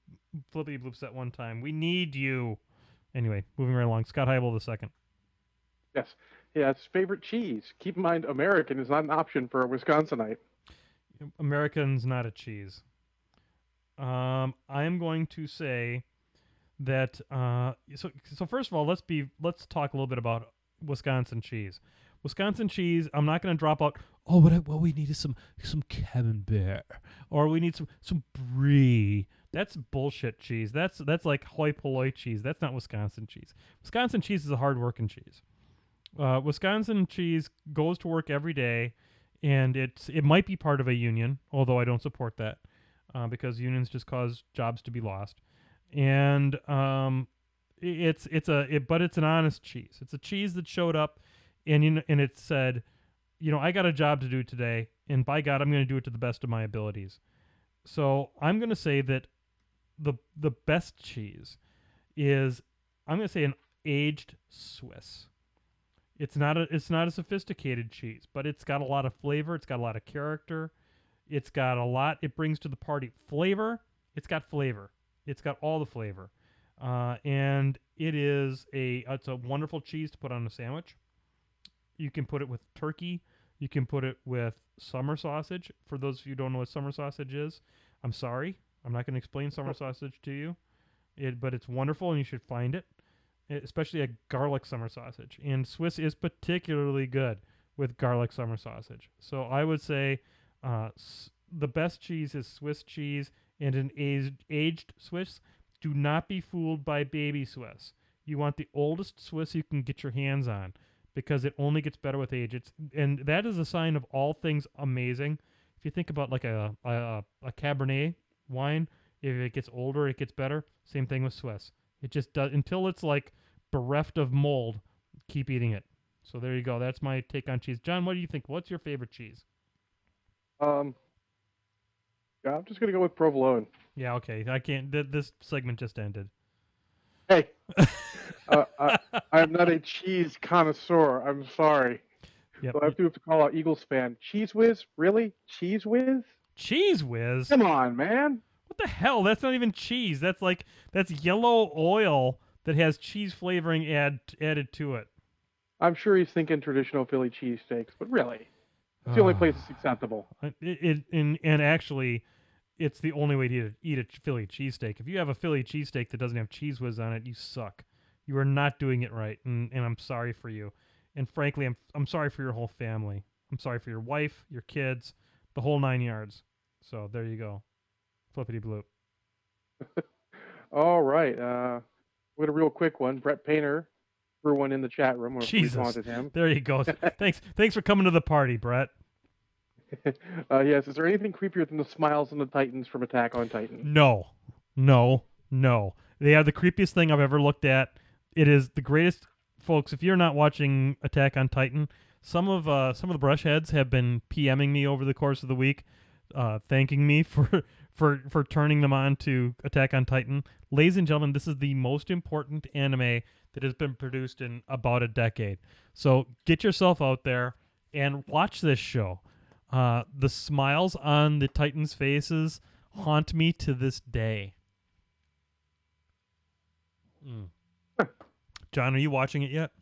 flippity bloops at one time. We need you. Anyway, moving right along. Scott Heibel II. Yes. Yeah, it's favorite cheese. Keep in mind, American is not an option for a Wisconsinite. American's not a cheese. I am going to say that. So first of all, let's talk a little bit about Wisconsin cheese. Wisconsin cheese. I'm not going to drop out. Oh, what we need is some camembert, or we need some brie. That's bullshit cheese. That's like hoi polloi cheese. That's not Wisconsin cheese. Wisconsin cheese is a hard-working cheese. Wisconsin cheese goes to work every day, and it might be part of a union, although I don't support that because unions just cause jobs to be lost. And but it's an honest cheese. It's a cheese that showed up, and it said, I got a job to do today, and by God, I'm going to do it to the best of my abilities. So I'm going to say that the best cheese is, I'm going to say, an aged Swiss. It's not a sophisticated cheese, but it's got a lot of flavor. It's got a lot of character. It's got a lot it brings to the party. Flavor. It's got flavor. It's got all the flavor, and it's a wonderful cheese to put on a sandwich. You can put it with turkey. You can put it with summer sausage. For those of you who don't know what summer sausage is, I'm sorry. I'm not going to explain summer sausage to you, but it's wonderful, and you should find it. Especially a garlic summer sausage. And Swiss is particularly good with garlic summer sausage. So I would say the best cheese is Swiss cheese and an aged Swiss. Do not be fooled by baby Swiss. You want the oldest Swiss you can get your hands on because it only gets better with age. And that is a sign of all things amazing. If you think about like a Cabernet wine, if it gets older, it gets better. Same thing with Swiss. It just does until it's like bereft of mold. Keep eating it. So there you go. That's my take on cheese. John, what do you think? What's your favorite cheese? Yeah, I'm just gonna go with provolone. Yeah, okay. I can't. This segment just ended. Hey, I'm not a cheese connoisseur. I'm sorry. Yep. So I have to call out Eagles fan. Cheese Whiz? Really? Cheese Whiz? Cheese Whiz? Come on, man. What the hell? That's not even cheese. That's yellow oil that has cheese flavoring added to it. I'm sure he's thinking traditional Philly cheesesteaks, but really, it's the only place it's acceptable. And actually, it's the only way to eat a Philly cheesesteak. If you have a Philly cheesesteak that doesn't have Cheese Whiz on it, you suck. You are not doing it right, and I'm sorry for you. And frankly, I'm sorry for your whole family. I'm sorry for your wife, your kids, the whole 9 yards. So there you go. Flippity bloop. All right. With a real quick one, Brett Painter everyone in the chat room. We Jesus. taunted him. There you go. Thanks for coming to the party, Brett. Yes. Is there anything creepier than the smiles on the Titans from Attack on Titan? No. They are the creepiest thing I've ever looked at. It is the greatest, folks. If you're not watching Attack on Titan, some of the Brushheads have been PMing me over the course of the week, thanking me for turning them on to Attack on Titan. Ladies and gentlemen, this is the most important anime that has been produced in about a decade. So get yourself out there and watch this show. The smiles on the Titans' faces haunt me to this day. John, are you watching it yet?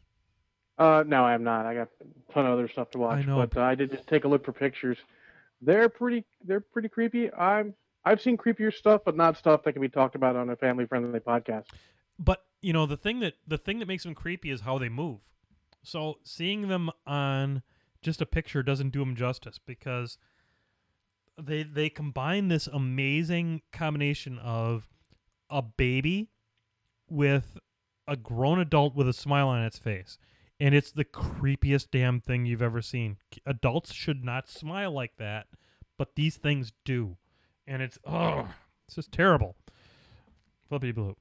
No, I'm not. I got a ton of other stuff to watch. I know. But I did just take a look for pictures. They're pretty creepy. I've seen creepier stuff, but not stuff that can be talked about on a family-friendly podcast. But the thing that makes them creepy is how they move. So seeing them on just a picture doesn't do them justice, because they combine this amazing combination of a baby with a grown adult with a smile on its face. And it's the creepiest damn thing you've ever seen. Adults should not smile like that, but these things do. And it's just terrible. Flippity Bloop.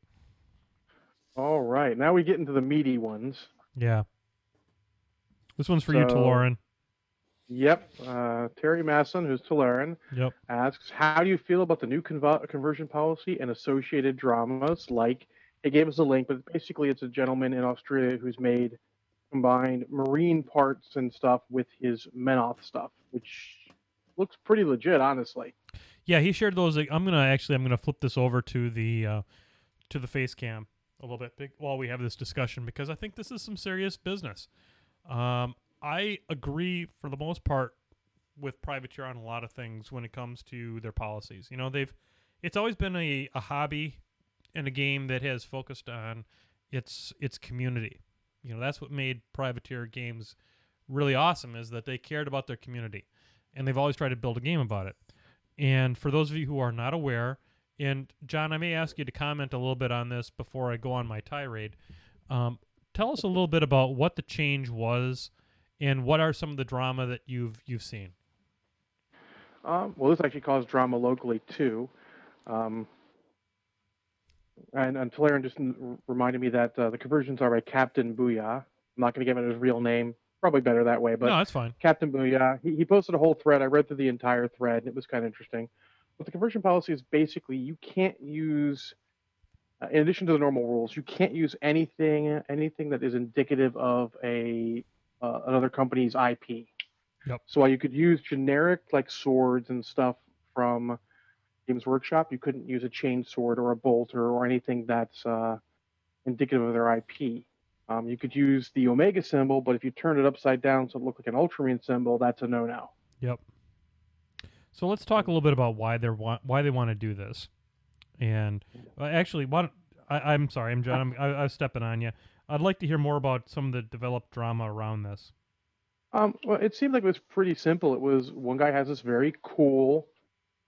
All right, now we get into the meaty ones. Yeah. This one's for you, Lauren. Yep. Terry Masson, who's Tularan, Yep. asks, how do you feel about the new conversion policy and associated dramas? Like, he gave us a link, but basically it's a gentleman in Australia who's combined marine parts and stuff with his Menoth stuff, which looks pretty legit, honestly. Yeah, he shared those. I'm gonna flip this over to the face cam a little bit while we have this discussion, because I think this is some serious business. I agree for the most part with Privateer on a lot of things when it comes to their policies. It's always been a hobby and a game that has focused on its community. That's what made Privateer games really awesome, is that they cared about their community, and they've always tried to build a game about it. And for those of you who are not aware, and John, I may ask you to comment a little bit on this before I go on my tirade. Tell us a little bit about what the change was, and what are some of the drama that you've seen. Well, this actually caused drama locally too. And Tularan just reminded me that the conversions are by Captain Booyah. I'm not going to give it his real name. Probably better that way, but no, that's fine. Captain Booyah. He posted a whole thread. I read through the entire thread, and it was kind of interesting. But the conversion policy is basically you can't use, in addition to the normal rules, you can't use anything that is indicative of another company's IP. Yep. So while you could use generic like swords and stuff from Games Workshop, you couldn't use a chain sword or a bolter or anything that's indicative of their IP. You could use the Omega symbol, but if you turn it upside down so it looked like an Ultramarine symbol, that's a no-no. Yep. So let's talk a little bit about why they want to do this. And actually, I'm sorry, John. I was stepping on you. I'd like to hear more about some of the developed drama around this. Well, it seemed like it was pretty simple. It was one guy has this very cool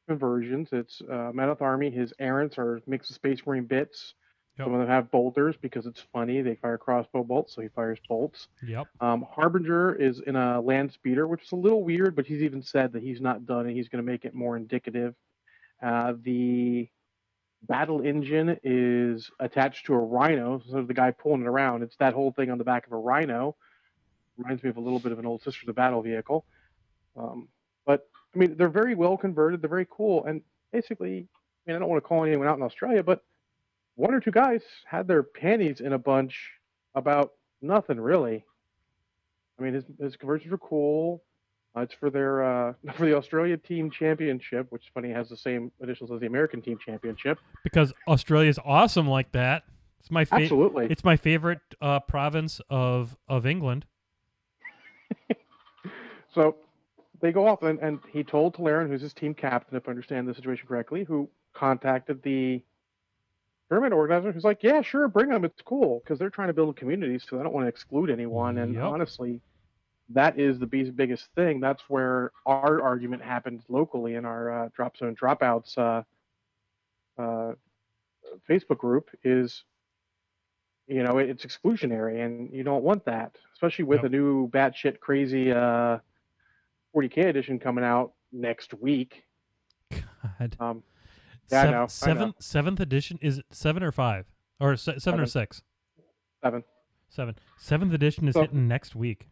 conversions. It's Menoth Army. His errants are mixed of Space Marine bits. Yep. Some of them have bolters because it's funny. They fire crossbow bolts, so he fires bolts. Yep. Harbinger is in a land speeder, which is a little weird, but he's even said that he's not done and he's going to make it more indicative. The battle engine is attached to a rhino, so the guy pulling it around, it's that whole thing on the back of a rhino. Reminds me of a little bit of an old Sisters of Battle vehicle. But, I mean, they're very well converted. They're very cool. And basically, I don't want to call anyone out in Australia, but one or two guys had their panties in a bunch about nothing, really. I mean, his conversions were cool. It's for for the Australia Team Championship, which is funny, has the same initials as the American Team Championship. Because Australia's awesome like that. It's my Absolutely. It's my favorite province of England. So they go off, and he told Tularan, who's his team captain, if I understand the situation correctly, who contacted the tournament organizer, who's like, yeah, sure, bring them. It's cool, because they're trying to build communities, so they don't want to exclude anyone. And honestly, that is the biggest thing. That's where our argument happens locally in our Drop Zone Dropouts Facebook group is, it's exclusionary, and you don't want that, especially with Yep. a new batshit crazy 40K edition coming out next week. God. Um, yeah, I know. Seventh edition, is it 7 or 5? Or 7 or 7, 6? 7. 7. Seventh edition is So, hitting next week.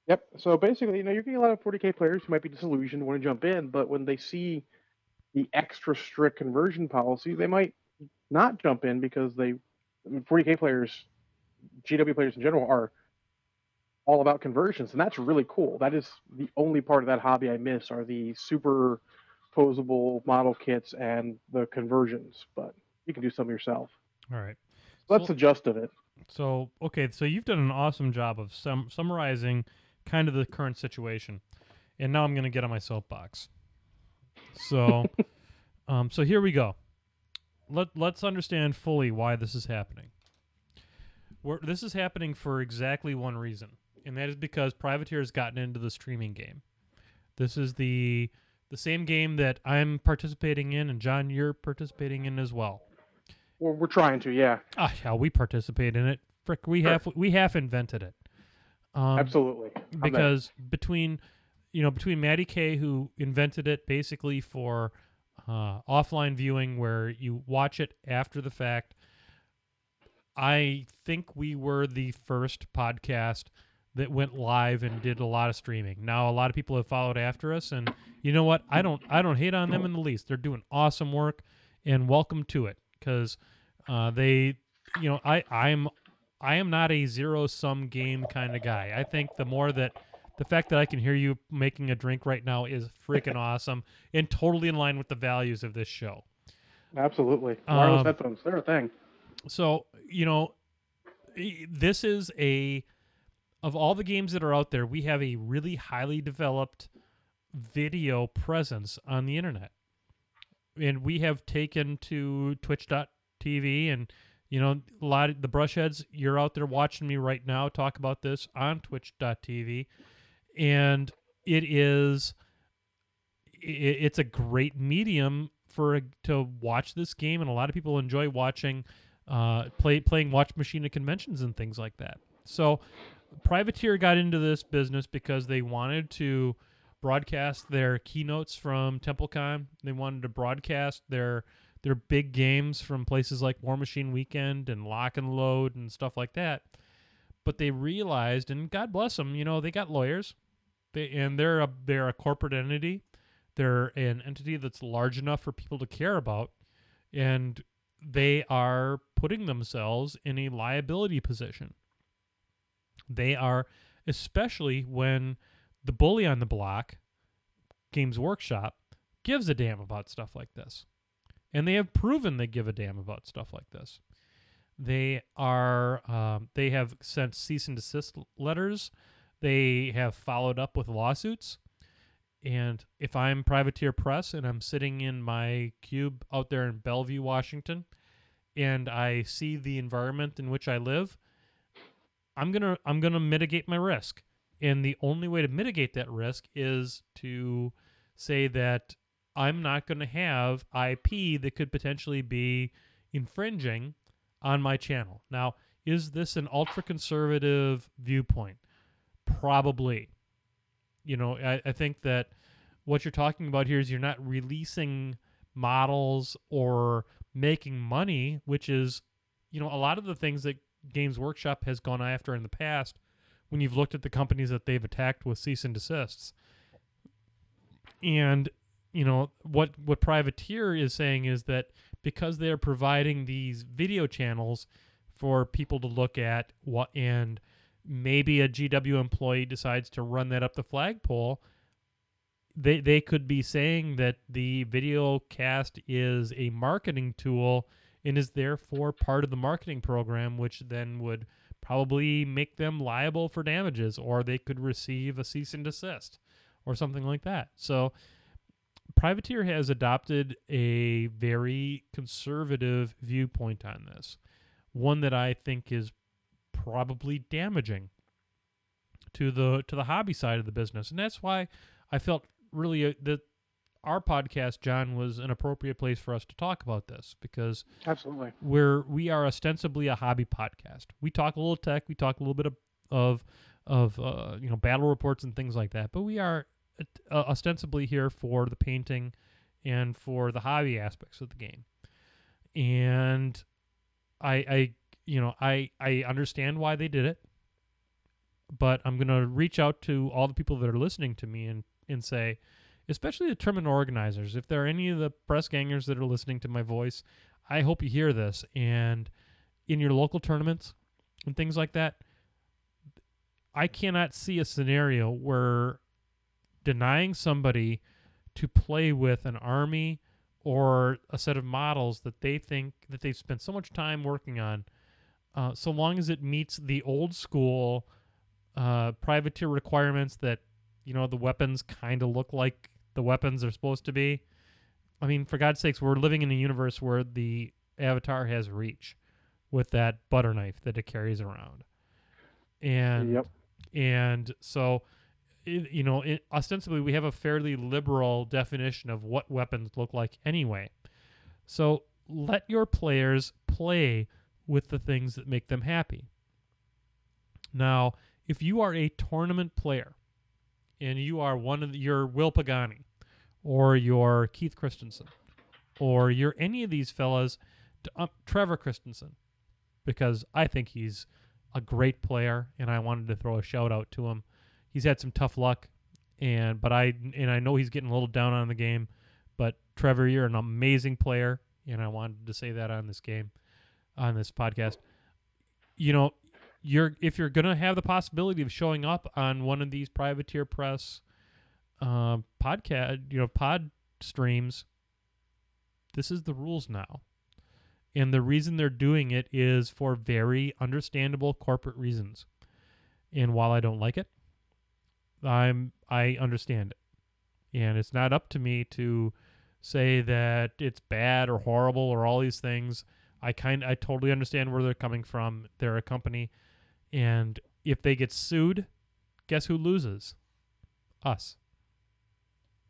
yep. So basically, you're getting a lot of 40K players who might be disillusioned, want to jump in, but when they see the extra strict conversion policy, they might not jump in because 40K players, GW players in general, are all about conversions, and that's really cool. That is the only part of that hobby I miss are the super posable model kits and the conversions, but you can do some yourself. All right. So that's So the gist of it. okay, so you've done an awesome job of summarizing kind of the current situation. And now I'm going to get on my soapbox. So so here we go. Let's understand fully why this is happening. This is happening for exactly one reason, and that is because Privateer has gotten into the streaming game. This is the same game that I'm participating in, and John, you're participating in as well. Well, we're trying to, yeah. Hell, we participate in it. Frick, we half invented it. Absolutely. Because between Maddie K, who invented it basically for offline viewing, where you watch it after the fact, I think we were the first podcast that went live and did a lot of streaming. Now a lot of people have followed after us, and you know what? I don't hate on them in the least. They're doing awesome work, and welcome to it, because I am not a zero-sum game kind of guy. I think the fact that I can hear you making a drink right now is freaking awesome and totally in line with the values of this show. Absolutely. Wireless headphones, they're a thing. So, this is of all the games that are out there, we have a really highly developed video presence on the internet. And we have taken to twitch.tv, and a lot of the Brushheads, you're out there watching me right now talk about this on twitch.tv, and it's a great medium to watch this game, and a lot of people enjoy watching playing Watch Machine at conventions and things like that. So Privateer got into this business because they wanted to broadcast their keynotes from TempleCon. They wanted to broadcast their big games from places like War Machine Weekend and Lock and Load and stuff like that. But they realized, and God bless them, they got lawyers, they're a corporate entity. They're an entity that's large enough for people to care about, and they are putting themselves in a liability position. They are, especially when the bully on the block, Games Workshop, gives a damn about stuff like this. And they have proven they give a damn about stuff like this. They have sent cease and desist letters. They have followed up with lawsuits. And if I'm Privateer Press and I'm sitting in my cube out there in Bellevue, Washington, and I see the environment in which I live, I'm gonna mitigate my risk. And the only way to mitigate that risk is to say that I'm not going to have IP that could potentially be infringing on my channel. Now, is this an ultra-conservative viewpoint? Probably. I think that what you're talking about here is you're not releasing models or making money, which is, a lot of the things that Games Workshop has gone after in the past when you've looked at the companies that they've attacked with cease and desists. And, what Privateer is saying is that because they're providing these video channels for people to look at, and maybe a GW employee decides to run that up the flagpole, they could be saying that the video cast is a marketing tool and is therefore part of the marketing program, which then would probably make them liable for damages, or they could receive a cease and desist or something like that. So Privateer has adopted a very conservative viewpoint on this, one that I think is probably damaging to the hobby side of the business. And that's why I felt really that our podcast, John, was an appropriate place for us to talk about this because Absolutely. we are ostensibly a hobby podcast. We talk a little tech, we talk a little bit of battle reports and things like that, but we are ostensibly here for the painting and for the hobby aspects of the game. And I understand why they did it, but I'm going to reach out to all the people that are listening to me and say, especially the tournament organizers, if there are any of the press gangers that are listening to my voice, I hope you hear this. And in your local tournaments and things like that, I cannot see a scenario where denying somebody to play with an army or a set of models that they think that they've spent so much time working on, so long as it meets the old school privateer requirements that, the weapons kind of look like the weapons are supposed to be. I mean, for God's sakes, we're living in a universe where the Avatar has reach with that butter knife that it carries around. And so, ostensibly, we have a fairly liberal definition of what weapons look like anyway. So let your players play with the things that make them happy. Now, if you are a tournament player and you are your Will Pagani or your Keith Christensen or you're any of these fellas, Trevor Christensen, because I think he's a great player and I wanted to throw a shout out to him. He's had some tough luck, but I know he's getting a little down on the game, but Trevor, you're an amazing player, and I wanted to say that on this podcast. If you're gonna have the possibility of showing up on one of these privateer press pod streams, this is the rules now. And the reason they're doing it is for very understandable corporate reasons. And while I don't like it, I understand it. And it's not up to me to say that it's bad or horrible or all these things. I totally understand where they're coming from. They're a company, and if they get sued, guess who loses? Us.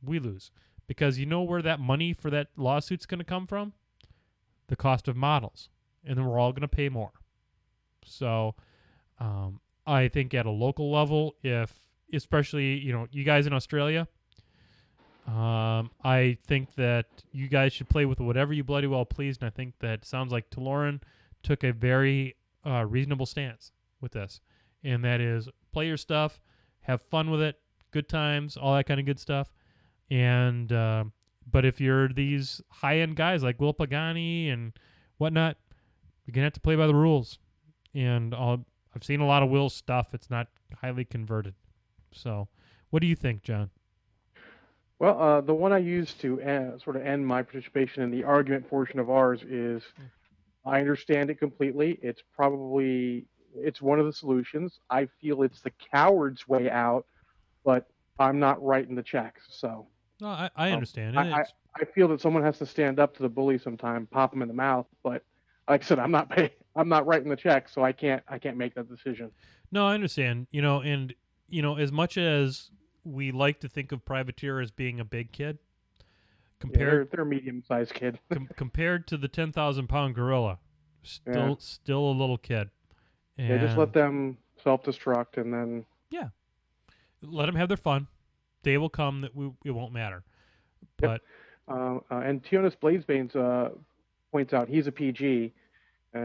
We lose. Because you know where that money for that lawsuit's going to come from? The cost of models. And then we're all going to pay more. So I think at a local level, especially, you guys in Australia, I think that you guys should play with whatever you bloody well please, and I think that sounds like Taloran took a very reasonable stance with this, and that is play your stuff, have fun with it, good times, all that kind of good stuff. And but if you're these high-end guys like Will Pagani and whatnot, you're going to have to play by the rules. And I've seen a lot of Will's stuff. It's not highly converted. So what do you think, John? Well, the one I used to sort of end my participation in the argument portion of ours is, I understand it completely. It's one of the solutions. I feel it's the coward's way out, but I'm not writing the checks. So no, I understand. I feel that someone has to stand up to the bully sometime, pop him in the mouth. But like I said, I'm not writing the check, so I can't make that decision. No, I understand. And as much as we like to think of Privateer as being a big kid, they're a medium-sized kid. compared to the 10,000-pound gorilla, still a little kid. And just let them self-destruct, and then let them have their fun. Day will come that it won't matter. But and Tionis Bladesbanes points out he's a PG.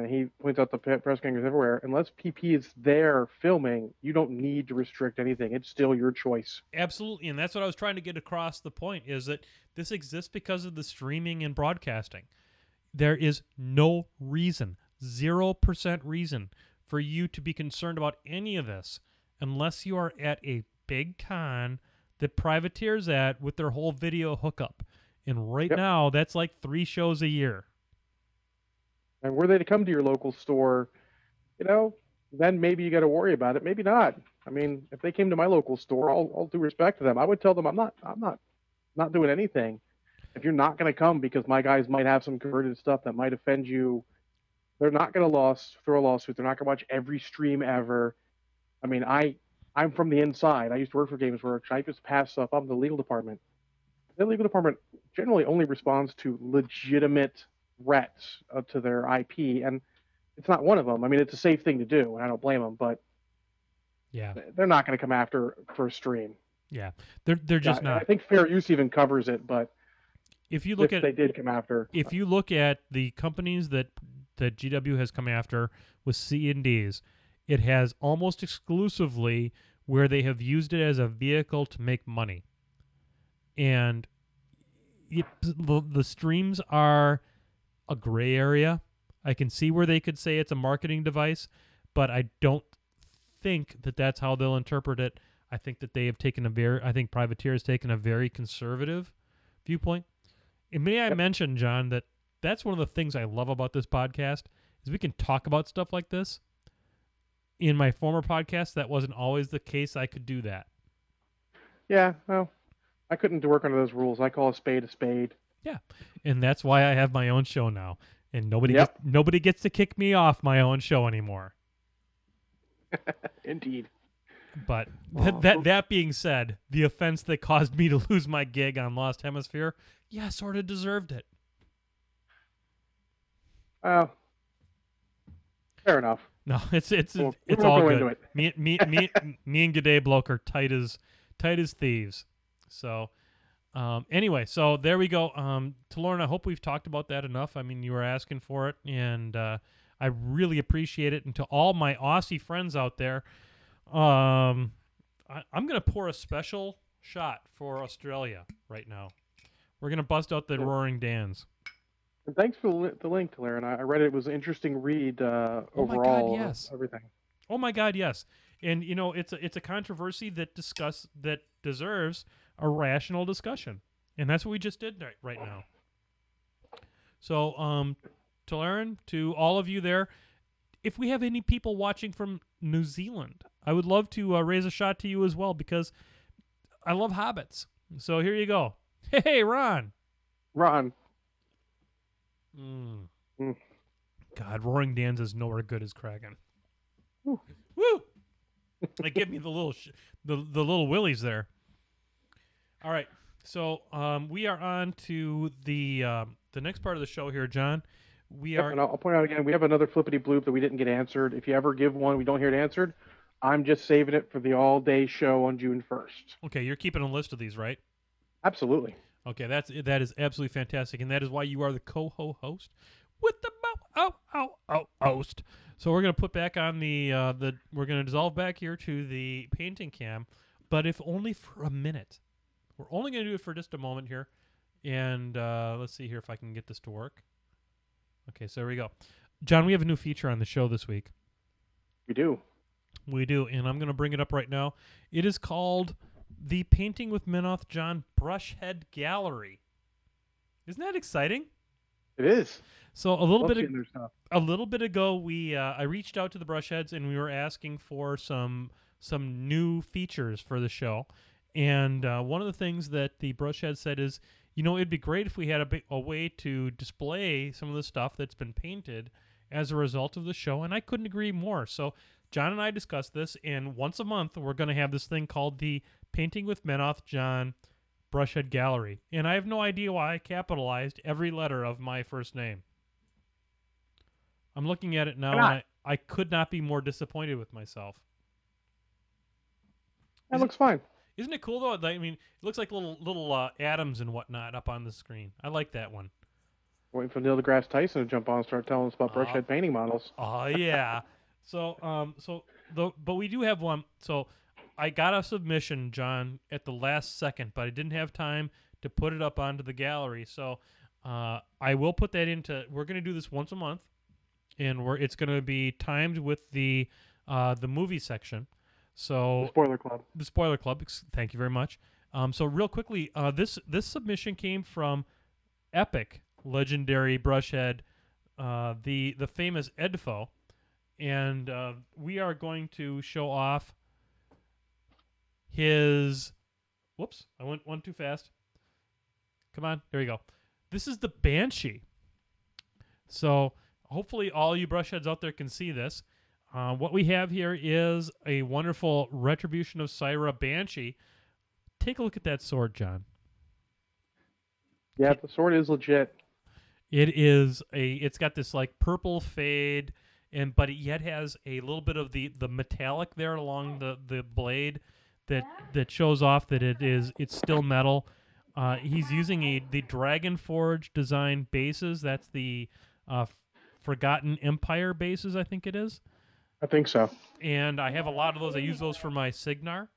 He points out the press gangers everywhere. Unless PP is there filming, you don't need to restrict anything. It's still your choice. Absolutely, and that's what I was trying to get across the point, is that this exists because of the streaming and broadcasting. There is no reason, 0% reason, for you to be concerned about any of this unless you are at a big con that Privateer's at with their whole video hookup. And right now, that's like 3 shows a year. And were they to come to your local store, then maybe you got to worry about it. Maybe not. I mean, if they came to my local store, all due respect to them, I would tell them I'm not doing anything. If you're not going to come because my guys might have some converted stuff that might offend you, they're not going to throw a lawsuit. They're not going to watch every stream ever. I mean, I'm from the inside. I used to work for Games Workshop. I just pass stuff up in the legal department. the legal department generally only responds to legitimate threats to their IP, and it's not one of them. I mean, it's a safe thing to do, and I don't blame them, but Yeah. they're not going to come after for a stream. Yeah. They're just I not. think fair use even covers it, but If you look if at they did come after, if you look at the companies that GW has come after with C&Ds, it has almost exclusively where they have used it as a vehicle to make money. And the streams are a gray area. I can see where they could say it's a marketing device, but I don't think that that's how they'll interpret it. I think that they have taken I think Privateer has taken a very conservative viewpoint. And may I mention, John, that that's one of the things I love about this podcast is we can talk about stuff like this. In my former podcast, that wasn't always the case. I could do that. yeah, well, I couldn't work under those rules. I call a spade a spade. Yeah, and that's why I have my own show now, and nobody Yep. nobody gets to kick me off my own show anymore. Indeed. But that being said, the offense that caused me to lose my gig on Lost Hemisphere, yeah, sort of deserved it. Fair enough. No, it's We won't all go good. into it. Me and G'day Bloke are tight as thieves. So, anyway, so there we go. To Lauren, I hope we've talked about that enough. I mean, you were asking for it, and I really appreciate it. And to all my Aussie friends out there, I'm gonna pour a special shot for Australia right now. We're gonna bust out the Roaring Dans. And thanks for the link, Larry. I read it. It was an interesting read Oh my overall. God, yes. Everything. Oh my God, yes. And you know, it's a controversy that deserves a rational discussion, and that's what we just did right now. So, to Aaron, to all of you there, if we have any people watching from New Zealand, I would love to raise a shot to you as well because I love hobbits. So here you go. Hey, Ron. Ron. God, Roaring Dans is nowhere good as Kraken. Woo. Woo! They give me the little the little willies there. All right, so we are on to the next part of the show here, John. And I'll point out again, we have another Flippity Bloop that we didn't get answered. If you ever give one, we don't hear it answered. I'm just saving it for the all-day show on June 1st. Okay, you're keeping a list of these, right? Absolutely. Okay, that is absolutely fantastic, and that is why you are the co-host with the host. So we're gonna put back on we're gonna dissolve back here to the painting cam, but if only for a minute. We're only gonna do it for just a moment here, and let's see here if I can get this to work. Okay, so there we go, John. We have a new feature on the show this week. We do. We do, and I'm gonna bring it up right now. It is called the Painting with Minoth John Brushhead Gallery. Isn't that exciting? It is. So a little bit ago, we I reached out to the Brushheads and we were asking for some new features for the show. And one of the things that the Brushheads said is, you know, it'd be great if we had a way to display some of the stuff that's been painted as a result of the show. And I couldn't agree more. So John and I discussed this, and once a month we're going to have this thing called the Painting with Minoth John Brushhead Gallery. And I have no idea why I capitalized every letter of my first name. I'm looking at it now, and I could not be more disappointed with myself. That looks fine. Isn't it cool, though? I mean, it looks like little atoms and whatnot up on the screen. I like that one. Waiting for Neil deGrasse Tyson to jump on and start telling us about Brushhead painting models. Oh, yeah. But we do have one. So I got a submission, John, at the last second, but I didn't have time to put it up onto the gallery. So I will put that into. We're going to do this once a month, and it's going to be timed with the movie section. So the spoiler club. Thank you very much. So real quickly, this submission came from Epic legendary Brushhead, the famous Edfo, and we are going to show off his. Whoops! I went one too fast. Come on, there you go. This is the Banshee. So hopefully all you Brushheads out there can see this. What we have here is a wonderful Retribution of Syra Banshee. Take a look at that sword, John. Yeah, the sword is legit. It's got this like purple fade, but it yet has a little bit of the metallic there along the blade that shows off that it's still metal. He's using the Dragon Forge design bases. That's the uh, Forgotten Empire bases, I think it is. I think so. And I have a lot of those. I use those for my Signar,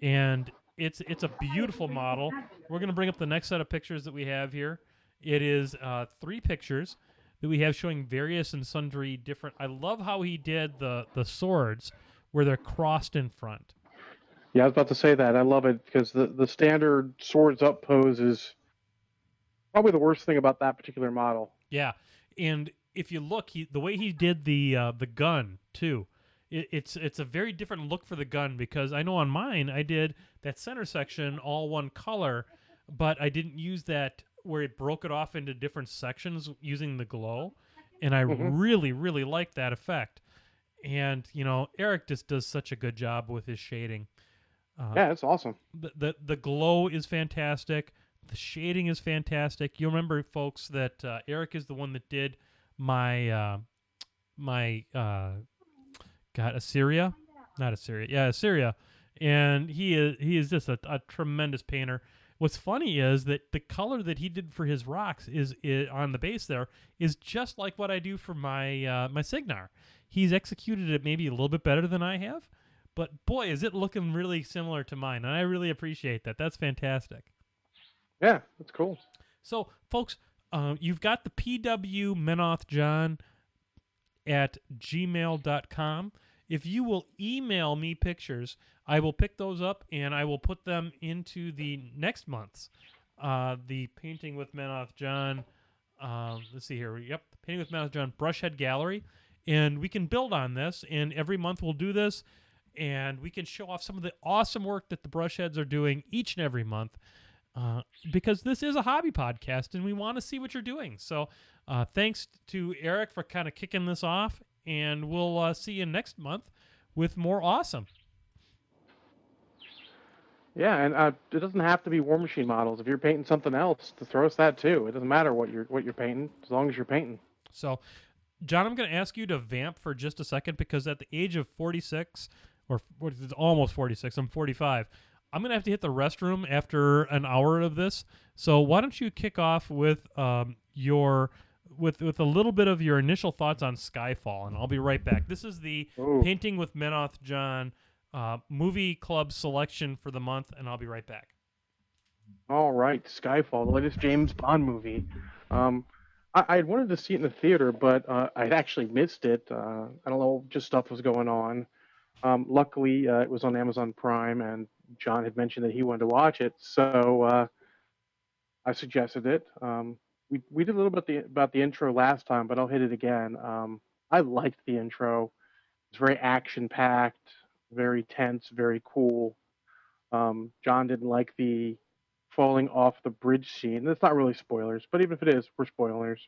and it's a beautiful model. We're going to bring up the next set of pictures that we have here. It is 3 pictures that we have showing various and sundry different. I love how he did the swords where they're crossed in front. Yeah, I was about to say that. I love it because the standard swords up pose is probably the worst thing about that particular model. Yeah, and if you look, the way he did the gun too, it's a very different look for the gun, because I know on mine I did that center section all one color, but I didn't use that where it broke it off into different sections using the glow, and I really like that effect. And Eric just does such a good job with his shading. Yeah, it's awesome. The glow is fantastic. The shading is fantastic. You'll remember, folks, that Eric is the one that did my Assyria, not Assyria, yeah, Assyria, and he is just a tremendous painter. What's funny is that the color that he did for his rocks is on the base there is just like what I do for my my Signar. He's executed it maybe a little bit better than I have, but boy, is it looking really similar to mine, and I really appreciate that. That's fantastic. Yeah, that's cool. So, folks, you've got the PwMenothJohn at gmail.com. If you will email me pictures, I will pick those up and I will put them into the next month's the Painting with Menoth John. Let's see here. Yep, Painting with Menoth John Brushhead Gallery, and we can build on this. And every month we'll do this, and we can show off some of the awesome work that the Brushheads are doing each and every month. Because this is a hobby podcast and we want to see what you're doing. So thanks to Eric for kind of kicking this off, and we'll see you next month with more awesome. Yeah, and it doesn't have to be War Machine models. If you're painting something else, to throw us that too. It doesn't matter what you're painting, as long as you're painting. So, John, I'm going to ask you to vamp for just a second, because at the age of 46, or almost 46, I'm 45. I'm going to have to hit the restroom after an hour of this. So why don't you kick off with with a little bit of your initial thoughts on Skyfall, and I'll be right back. This is the Painting with Menoth John movie club selection for the month, and I'll be right back. All right, Skyfall, the latest James Bond movie. I had wanted to see it in the theater, but I'd actually missed it. I don't know, just stuff was going on. Luckily, it was on Amazon Prime, and John had mentioned that he wanted to watch it, so I suggested it. We did a little bit about the intro last time, but I'll hit it again. I liked the intro. It's very action-packed, very tense, very cool. John didn't like the falling off the bridge scene. That's not really spoilers, but even if it is, we're spoilers.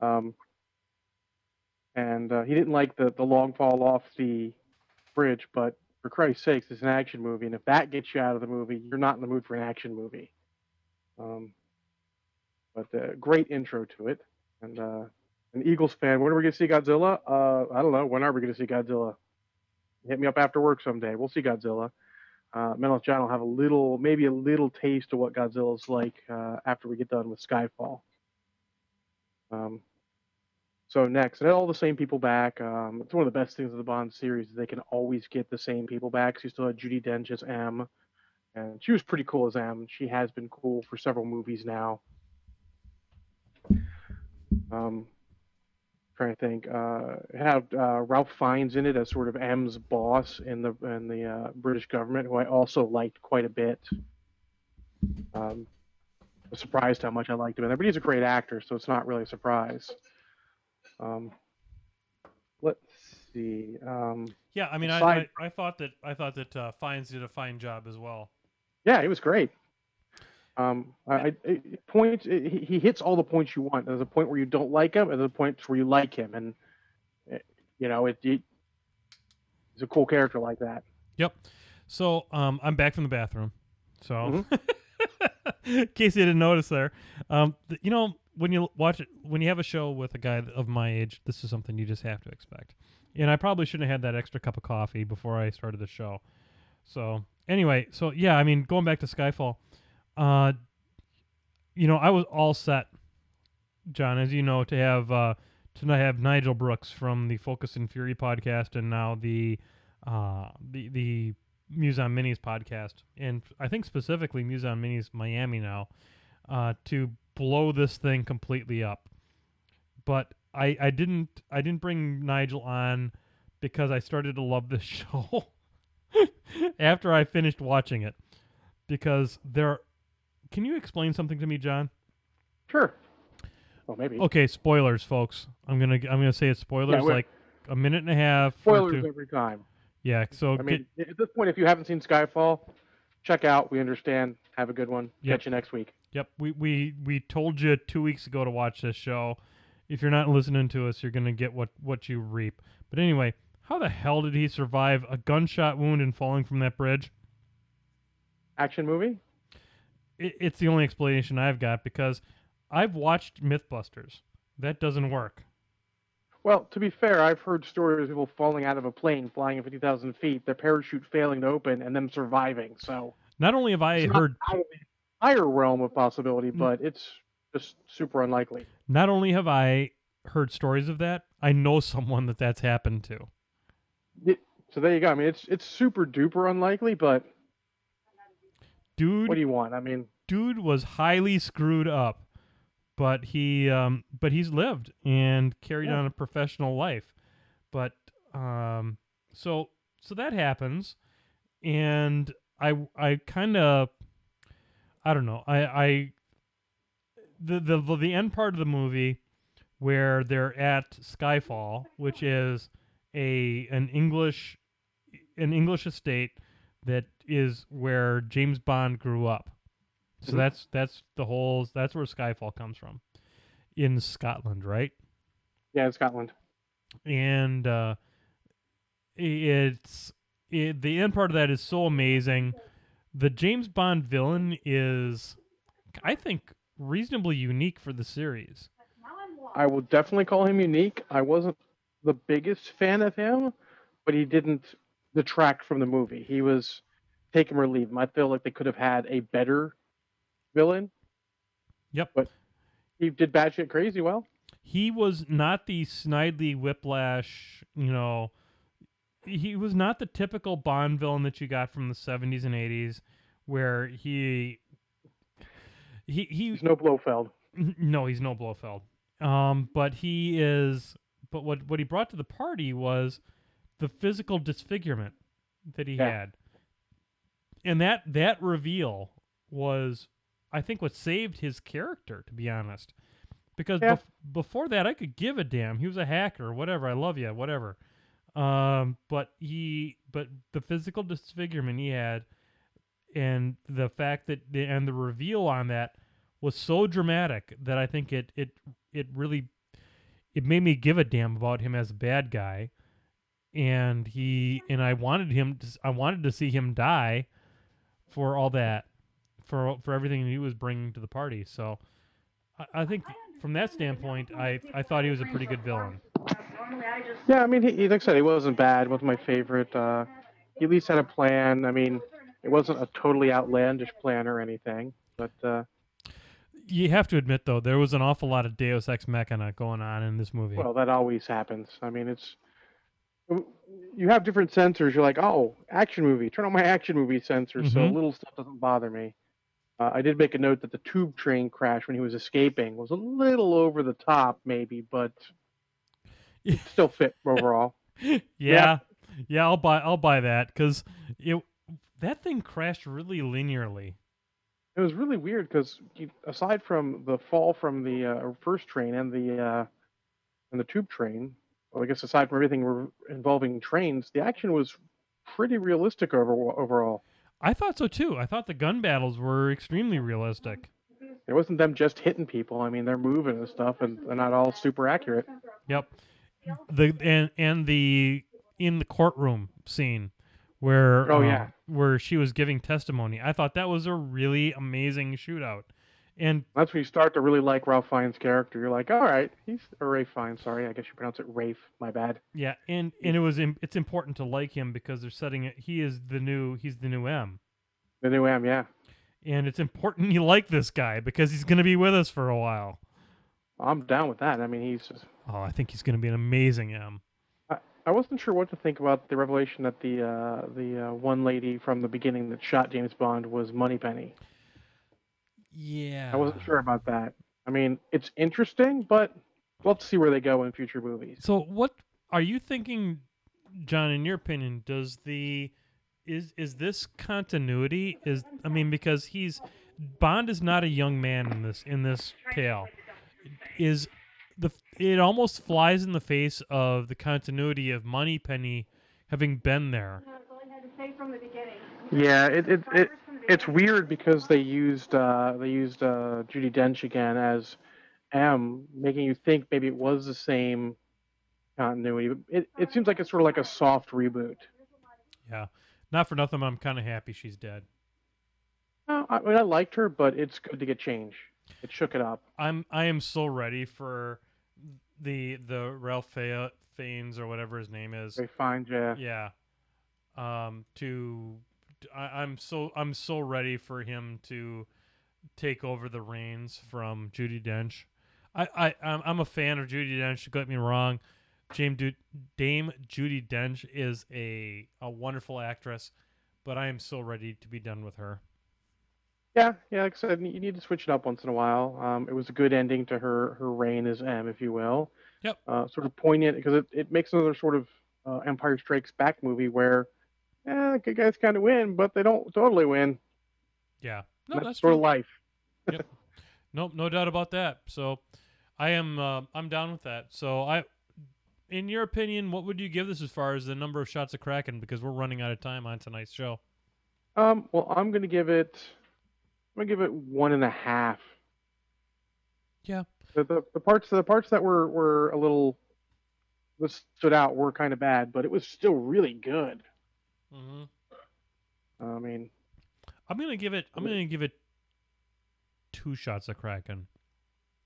And he didn't like the long fall off the bridge, but for Christ's sakes, it's an action movie, and if that gets you out of the movie, you're not in the mood for an action movie. But great intro to it. And an Eagles fan, when are we going to see Godzilla? I don't know. When are we going to see Godzilla? Hit me up after work someday. We'll see Godzilla. Menoth John will have maybe a little taste of what Godzilla's like after we get done with Skyfall. So next, and all the same people back. It's one of the best things of the Bond series. They can always get the same people back. So you still have Judi Dench as M, and she was pretty cool as M. She has been cool for several movies now. Trying to think. It had Ralph Fiennes in it as sort of M's boss in the British government, who I also liked quite a bit. I was surprised how much I liked him in there, but he's a great actor, so it's not really a surprise. Let's see. Yeah, I mean, I thought that Fiennes did a fine job as well. Yeah, he was great. He hits all the points you want. There's a point where you don't like him, and there's a point where you like him, and he's a cool character like that. Yep. So I'm back from the bathroom. So In case you didn't notice there, you know, when you watch it, when you have a show with a guy of my age, this is something you just have to expect. And I probably shouldn't have had that extra cup of coffee before I started the show. So anyway, so yeah, I mean, going back to Skyfall, you know, I was all set, John, as you know, to not have Nigel Brooks from the Focus and Fury podcast, and now the Muse on Minis podcast, and I think specifically Muse on Minis Miami now, to blow this thing completely up. But I didn't bring Nigel on because I started to love this show after I finished watching it. Because can you explain something to me, John? Sure. Well, maybe. Okay, spoilers, folks. I'm gonna say it's spoilers, Yeah, like a minute and a half. spoilers every time. Yeah. So I mean, at this point, if you haven't seen Skyfall, check out. We understand. Have a good one. Yep. Catch you next week. Yep. We told you 2 weeks ago to watch this show. If you're not listening to us, you're gonna get what you reap. But anyway, how the hell did he survive a gunshot wound and falling from that bridge? Action movie? It's the only explanation I've got, because I've watched Mythbusters. That doesn't work. Well, to be fair, I've heard stories of people falling out of a plane, flying at 50,000 feet, their parachute failing to open, and them surviving. So not only have I heard out of the higher realm of possibility, but it's just super unlikely. Not only have I heard stories of that, I know someone that's happened to. So there you go. I mean, it's super duper unlikely, but dude, what do you want? I mean, dude was highly screwed up, but he's lived and carried on a professional life. But so that happens, and I kind of, I don't know, the end part of the movie where they're at Skyfall, which is an English estate that is where James Bond grew up. So that's where Skyfall comes from, in Scotland, right? Yeah, in Scotland. And the end part of that is so amazing. The James Bond villain is, I think, reasonably unique for the series. I will definitely call him unique. I wasn't the biggest fan of him, but he didn't detract from the movie. He was take him or leave him. I feel like they could have had a better villain. Yep. But he did batshit crazy well. He was not the Snidely Whiplash, you know. He was not the typical Bond villain that you got from the 70s and 80s, where he's no Blofeld. No, he's no Blofeld. But he is. But what he brought to the party was the physical disfigurement that he had, and that reveal was, I think, what saved his character, to be honest. Because before that, I could give a damn. He was a hacker, whatever. I love you, whatever. But the physical disfigurement he had, and the fact that the reveal on that was so dramatic that I think it really made me give a damn about him as a bad guy, and I wanted to see him die for all that, for everything he was bringing to the party. So I think from that standpoint, I thought he was a pretty good villain. Yeah, I mean, he like I said, he wasn't bad. He wasn't my favorite. He at least had a plan. I mean, it wasn't a totally outlandish plan or anything, but you have to admit, though, there was an awful lot of Deus Ex Machina going on in this movie. Well, that always happens. I mean, you have different sensors. You're like, oh, action movie. Turn on my action movie sensor, so little stuff doesn't bother me. I did make a note that the tube train crash when he was escaping was a little over the top, maybe, but it still fit overall. Yeah, I'll buy that, because that thing crashed really linearly. It was really weird because aside from the fall from the first train and the tube train, well, I guess aside from everything involving trains, the action was pretty realistic overall. I thought so too. I thought the gun battles were extremely realistic. It wasn't them just hitting people. I mean, they're moving and stuff, and they're not all super accurate. Yep. In the courtroom scene where Oh, yeah. where she was giving testimony. I thought that was a really amazing shootout. And That's when you start to really like Ralph Fiennes' character. You're like, all right, or Rafe Fiennes. Sorry, I guess you pronounce it Rafe. My bad. yeah, and it's important to like him because they're setting it. He's the new M, The new M, yeah. and it's important you like this guy because he's going to be with us for a while. I'm down with that. I mean, he's just. Oh, I think he's going to be an amazing M. I wasn't sure what to think about the revelation that the one lady from the beginning that shot James Bond was Moneypenny. Yeah, I wasn't sure about that. I mean, it's interesting, but we'll have to see where they go in future movies. So, what are you thinking, John? In your opinion, is this continuity? Because Bond is not a young man in this tale. It almost flies in the face of the continuity of Moneypenny having been there. Yeah, it's weird because they used Judi Dench again as M, making you think maybe it was the same continuity. It seems like it's sort of like a soft reboot. Yeah, not for nothing. I'm kind of happy she's dead. I mean, I liked her, but it's good to get change. It shook it up. I am so ready for the Ralph Fiennes or whatever his name is. Very fine, yeah. Yeah. I'm so ready for him to take over the reins from Judi Dench. I'm a fan of Judi Dench. Don't get me wrong. Dame Judi Dench is a wonderful actress, but I am so ready to be done with her. Yeah, like I said, you need to switch it up once in a while. It was a good ending to her reign as M, if you will. Yep. Sort of poignant because it makes another sort of Empire Strikes Back movie where the good guys kind of win, but they don't totally win. Yeah. No, that's sort true. of life. Yep. Nope, no doubt about that. So I'm down with that. So in your opinion, what would you give this as far as the number of shots of Kraken? Because we're running out of time on tonight's show. Well, I'm gonna give it 1.5. Yeah. The parts that were a little that stood out were kind of bad, but it was still really good. Mm-hmm. I mean, I'm gonna give it 2 shots of Kraken.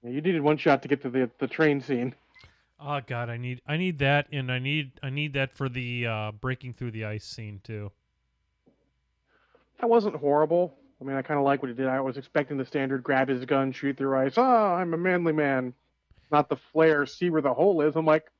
You needed one shot to get to the train scene. Oh God, I need that, and I need that for the breaking through the ice scene too. That wasn't horrible. I mean, I kind of like what he did. I was expecting the standard grab his gun, shoot through ice. Oh, I'm a manly man. Not the flare, see where the hole is. I'm like,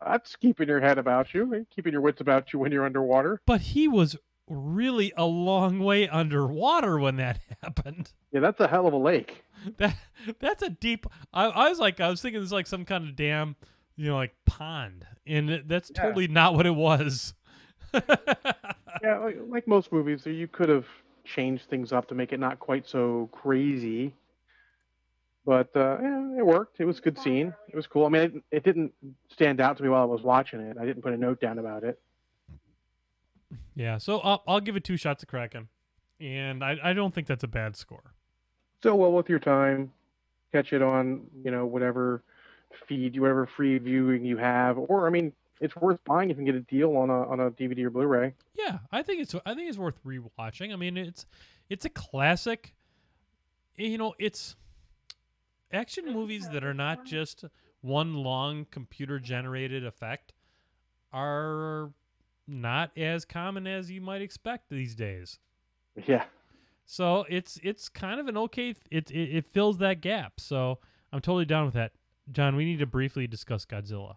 that's keeping your head about you, keeping your wits about you when you're underwater. But he was really a long way underwater when that happened. Yeah, that's a hell of a lake. That's a deep. I was thinking it's like some kind of dam, like pond, and that's totally not what it was. Yeah, like most movies, you could have changed things up to make it not quite so crazy. But it worked. It was a good scene. It was cool. I mean, it didn't stand out to me while I was watching it. I didn't put a note down about it. Yeah, so I'll give it 2 shots of Kraken, and I don't think that's a bad score. Still well worth your time. Catch it on whatever feed, whatever free viewing you have, or I mean, it's worth buying if you can get a deal on a DVD or Blu-ray. Yeah, I think it's worth rewatching. I mean, it's a classic. It's action movies that are not just one long computer-generated effect are not as common as you might expect these days. Yeah. So it's kind of an okay. It fills that gap. So I'm totally down with that. John, we need to briefly discuss Godzilla.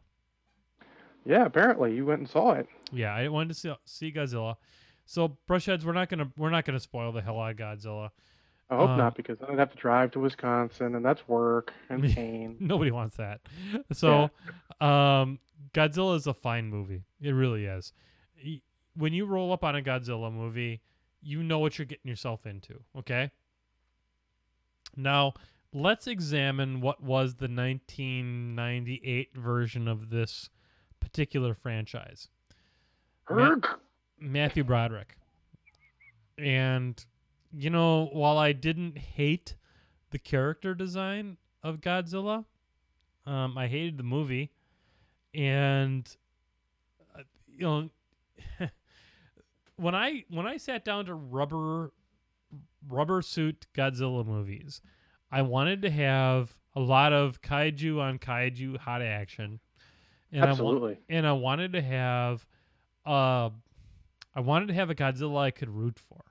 Yeah, apparently you went and saw it. Yeah, I wanted to see Godzilla. So Brushheads, we're not gonna spoil the hell out of Godzilla. I hope not, because then I'd have to drive to Wisconsin, and that's work and pain. Nobody wants that. So, Godzilla is a fine movie. It really is. When you roll up on a Godzilla movie, you know what you're getting yourself into, okay? Now, let's examine what was the 1998 version of this particular franchise. Matthew Broderick. And, while I didn't hate the character design of Godzilla, I hated the movie. And, when I sat down to rubber suit Godzilla movies, I wanted to have a lot of kaiju on kaiju hot action, and Absolutely. I wanted to have a Godzilla I could root for.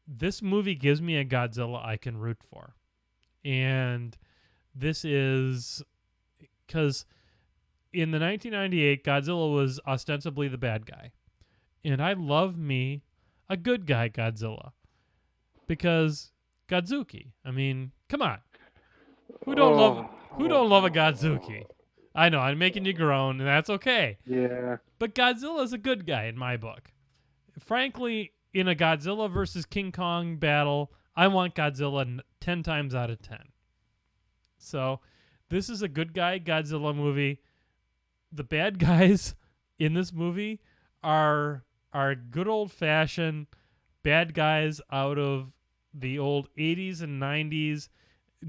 This movie gives me a Godzilla I can root for, and this is because in the 1998 Godzilla was ostensibly the bad guy, and I love me a good guy Godzilla because Godzuki. I mean, come on. Who don't love a Godzuki? I know, I'm making you groan, and that's okay. Yeah. But Godzilla's a good guy in my book. Frankly, in a Godzilla versus King Kong battle, I want Godzilla 10 times out of 10. So, this is a good guy Godzilla movie. The bad guys in this movie are good old-fashioned bad guys out of the old 80s and 90s,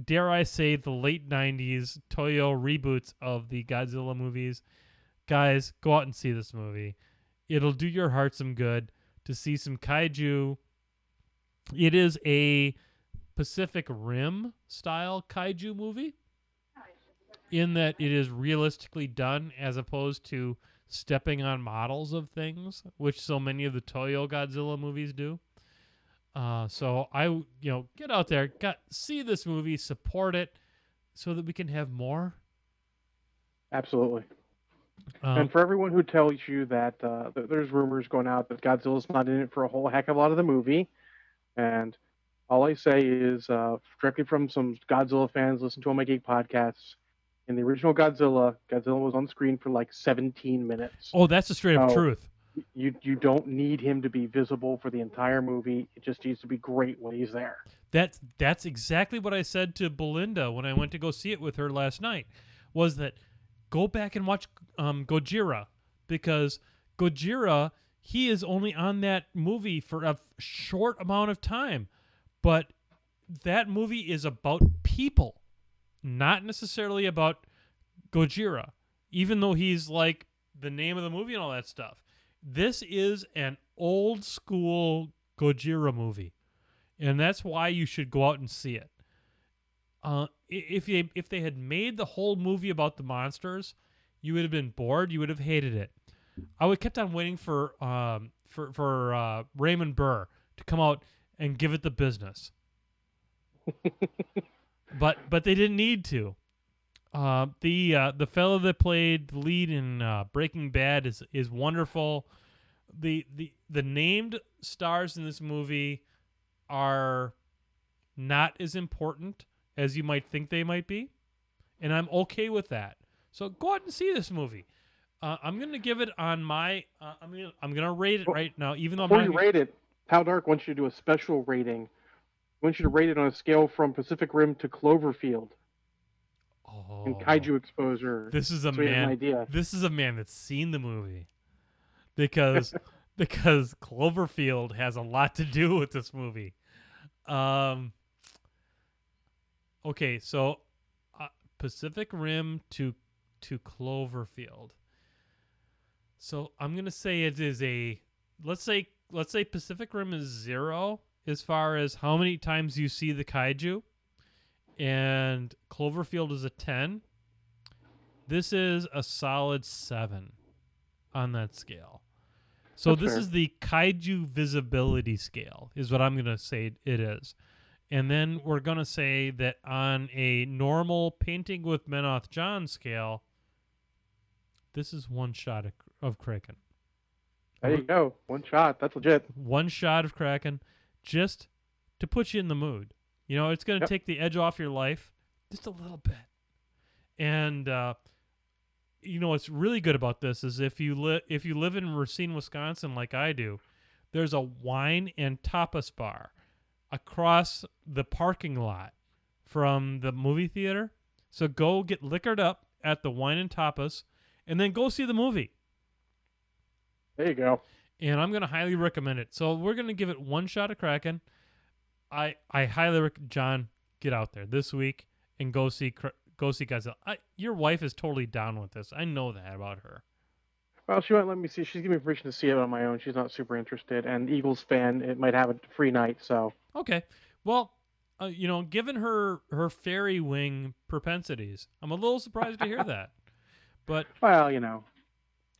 dare I say the late 90s Toyo reboots of the Godzilla movies. Guys, go out and see this movie. It'll do your heart some good to see some kaiju. It is a Pacific Rim style kaiju movie in that it is realistically done as opposed to stepping on models of things, which so many of the Toyo Godzilla movies do. So I, get out there, see this movie, support it, so that we can have more. Absolutely. And for everyone who tells you that there's rumors going out that Godzilla's not in it for a whole heck of a lot of the movie, and all I say is directly from some Godzilla fans, listen to all my geek podcasts. In the original Godzilla was on screen for like 17 minutes. Oh, that's the straight up truth. You don't need him to be visible for the entire movie. It just needs to be great when he's there. That's exactly what I said to Belinda when I went to go see it with her last night, was that go back and watch Gojira, because Gojira, he is only on that movie for a short amount of time, but that movie is about people, not necessarily about Gojira, even though he's like the name of the movie and all that stuff. This is an old school Gojira movie, and that's why you should go out and see it. If they had made the whole movie about the monsters, you would have been bored. You would have hated it. I would kept on waiting for Raymond Burr to come out and give it the business, but they didn't need to. The fellow that played the lead in Breaking Bad is wonderful. The named stars in this movie are not as important as you might think they might be, and I'm okay with that. So go out and see this movie. I'm gonna give it on my. I'm gonna rate it right now, even though before you rate it, How Dark wants you to do a special rating. He wants you to rate it on a scale from Pacific Rim to Cloverfield. And kaiju exposure. This is a man. This is a man that's seen the movie, because Cloverfield has a lot to do with this movie. Okay, so Pacific Rim to Cloverfield. So I'm gonna say it is a let's say Pacific Rim is 0 as far as how many times you see the kaiju. And Cloverfield is a 10. This is a solid 7 on that scale. So this is the kaiju visibility scale, is what I'm going to say it is. And then we're going to say that on a normal Painting with Menoth John scale, this is one shot of Kraken. There you go. One shot. That's legit. One shot of Kraken, just to put you in the mood. It's going to take the edge off your life just a little bit. And, what's really good about this is if you live in Racine, Wisconsin, like I do, there's a wine and tapas bar across the parking lot from the movie theater. So go get liquored up at the wine and tapas and then go see the movie. There you go. And I'm going to highly recommend it. So we're going to give it one shot of Kraken. I highly recommend, John, get out there this week and go see Godzilla. Your wife is totally down with this. I know that about her. Well, she won't let me see. She's giving me permission to see it on my own. She's not super interested. And Eagles fan, it might have a free night. So Okay. Well, given her fairy wing propensities, I'm a little surprised to hear that. But well,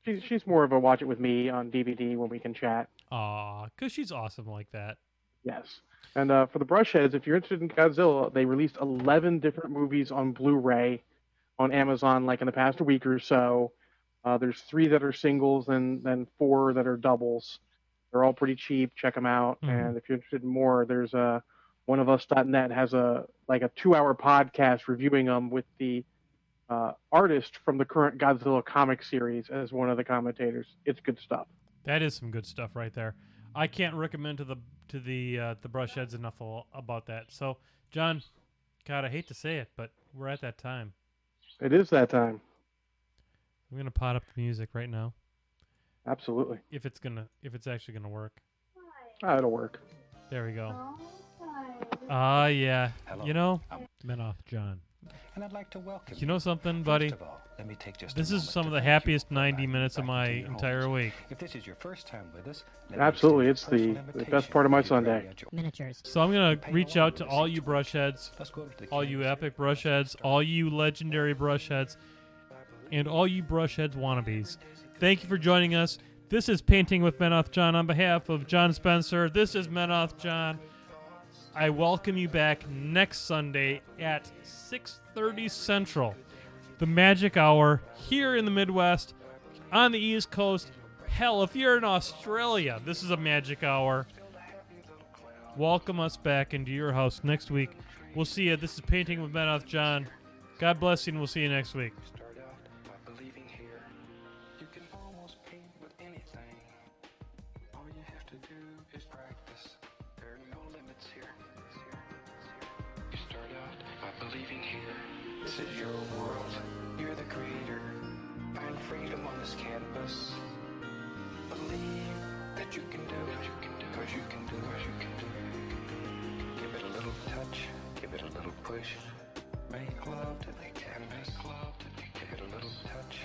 she's more of a watch it with me on DVD when we can chat. because she's awesome like that. Yes. And for the Brushheads, if you're interested in Godzilla, they released 11 different movies on Blu-ray on Amazon, like in the past week or so. There's 3 that are singles and then 4 that are doubles. They're all pretty cheap. Check them out. Mhm. And if you're interested in more, there's oneofus.net has a 2-hour podcast reviewing them with the artist from the current Godzilla comic series as one of the commentators. It's good stuff. That is some good stuff right there. I can't recommend to the Brushheads enough about that. So, John, God, I hate to say it, but we're at that time. It is that time. I'm gonna pot up the music right now. Absolutely. If it's actually gonna work. It'll work. There we go. Yeah. Hello. Menoth John. And I'd like to welcome You know something, buddy? First of all, let me take just This a is moment some to of the thank you happiest for 90 inviting minutes me of back my into your entire homes. week. If this is your first time with us, let me Absolutely. extend It's a the personal best invitation part of my to you very Sunday. at your- Miniatures. So I'm gonna reach out to all you Brushheads, Let's go over to the all you canvas epic here. Brushheads, all you legendary Brushheads, and all you Brushheads wannabes. Thank you for joining us. This is Painting with Menoth John on behalf of John Spencer. This is Menoth John. I welcome you back next Sunday at 6:30 Central, the magic hour here in the Midwest, on the East Coast. Hell, if you're in Australia, this is a magic hour. Welcome us back into your house next week. We'll see you. This is Painting with Menoth John. God bless you, and we'll see you next week. Start out by believing here. You can almost paint with anything. All you have to do is practice. There are no limits here. You start out by believing here. This is your world. You're the creator. Find freedom on this canvas. Believe that you can do it. Cause you can do it. Give it a little touch. Give it a little push. Make love to the canvas. Give it a little touch.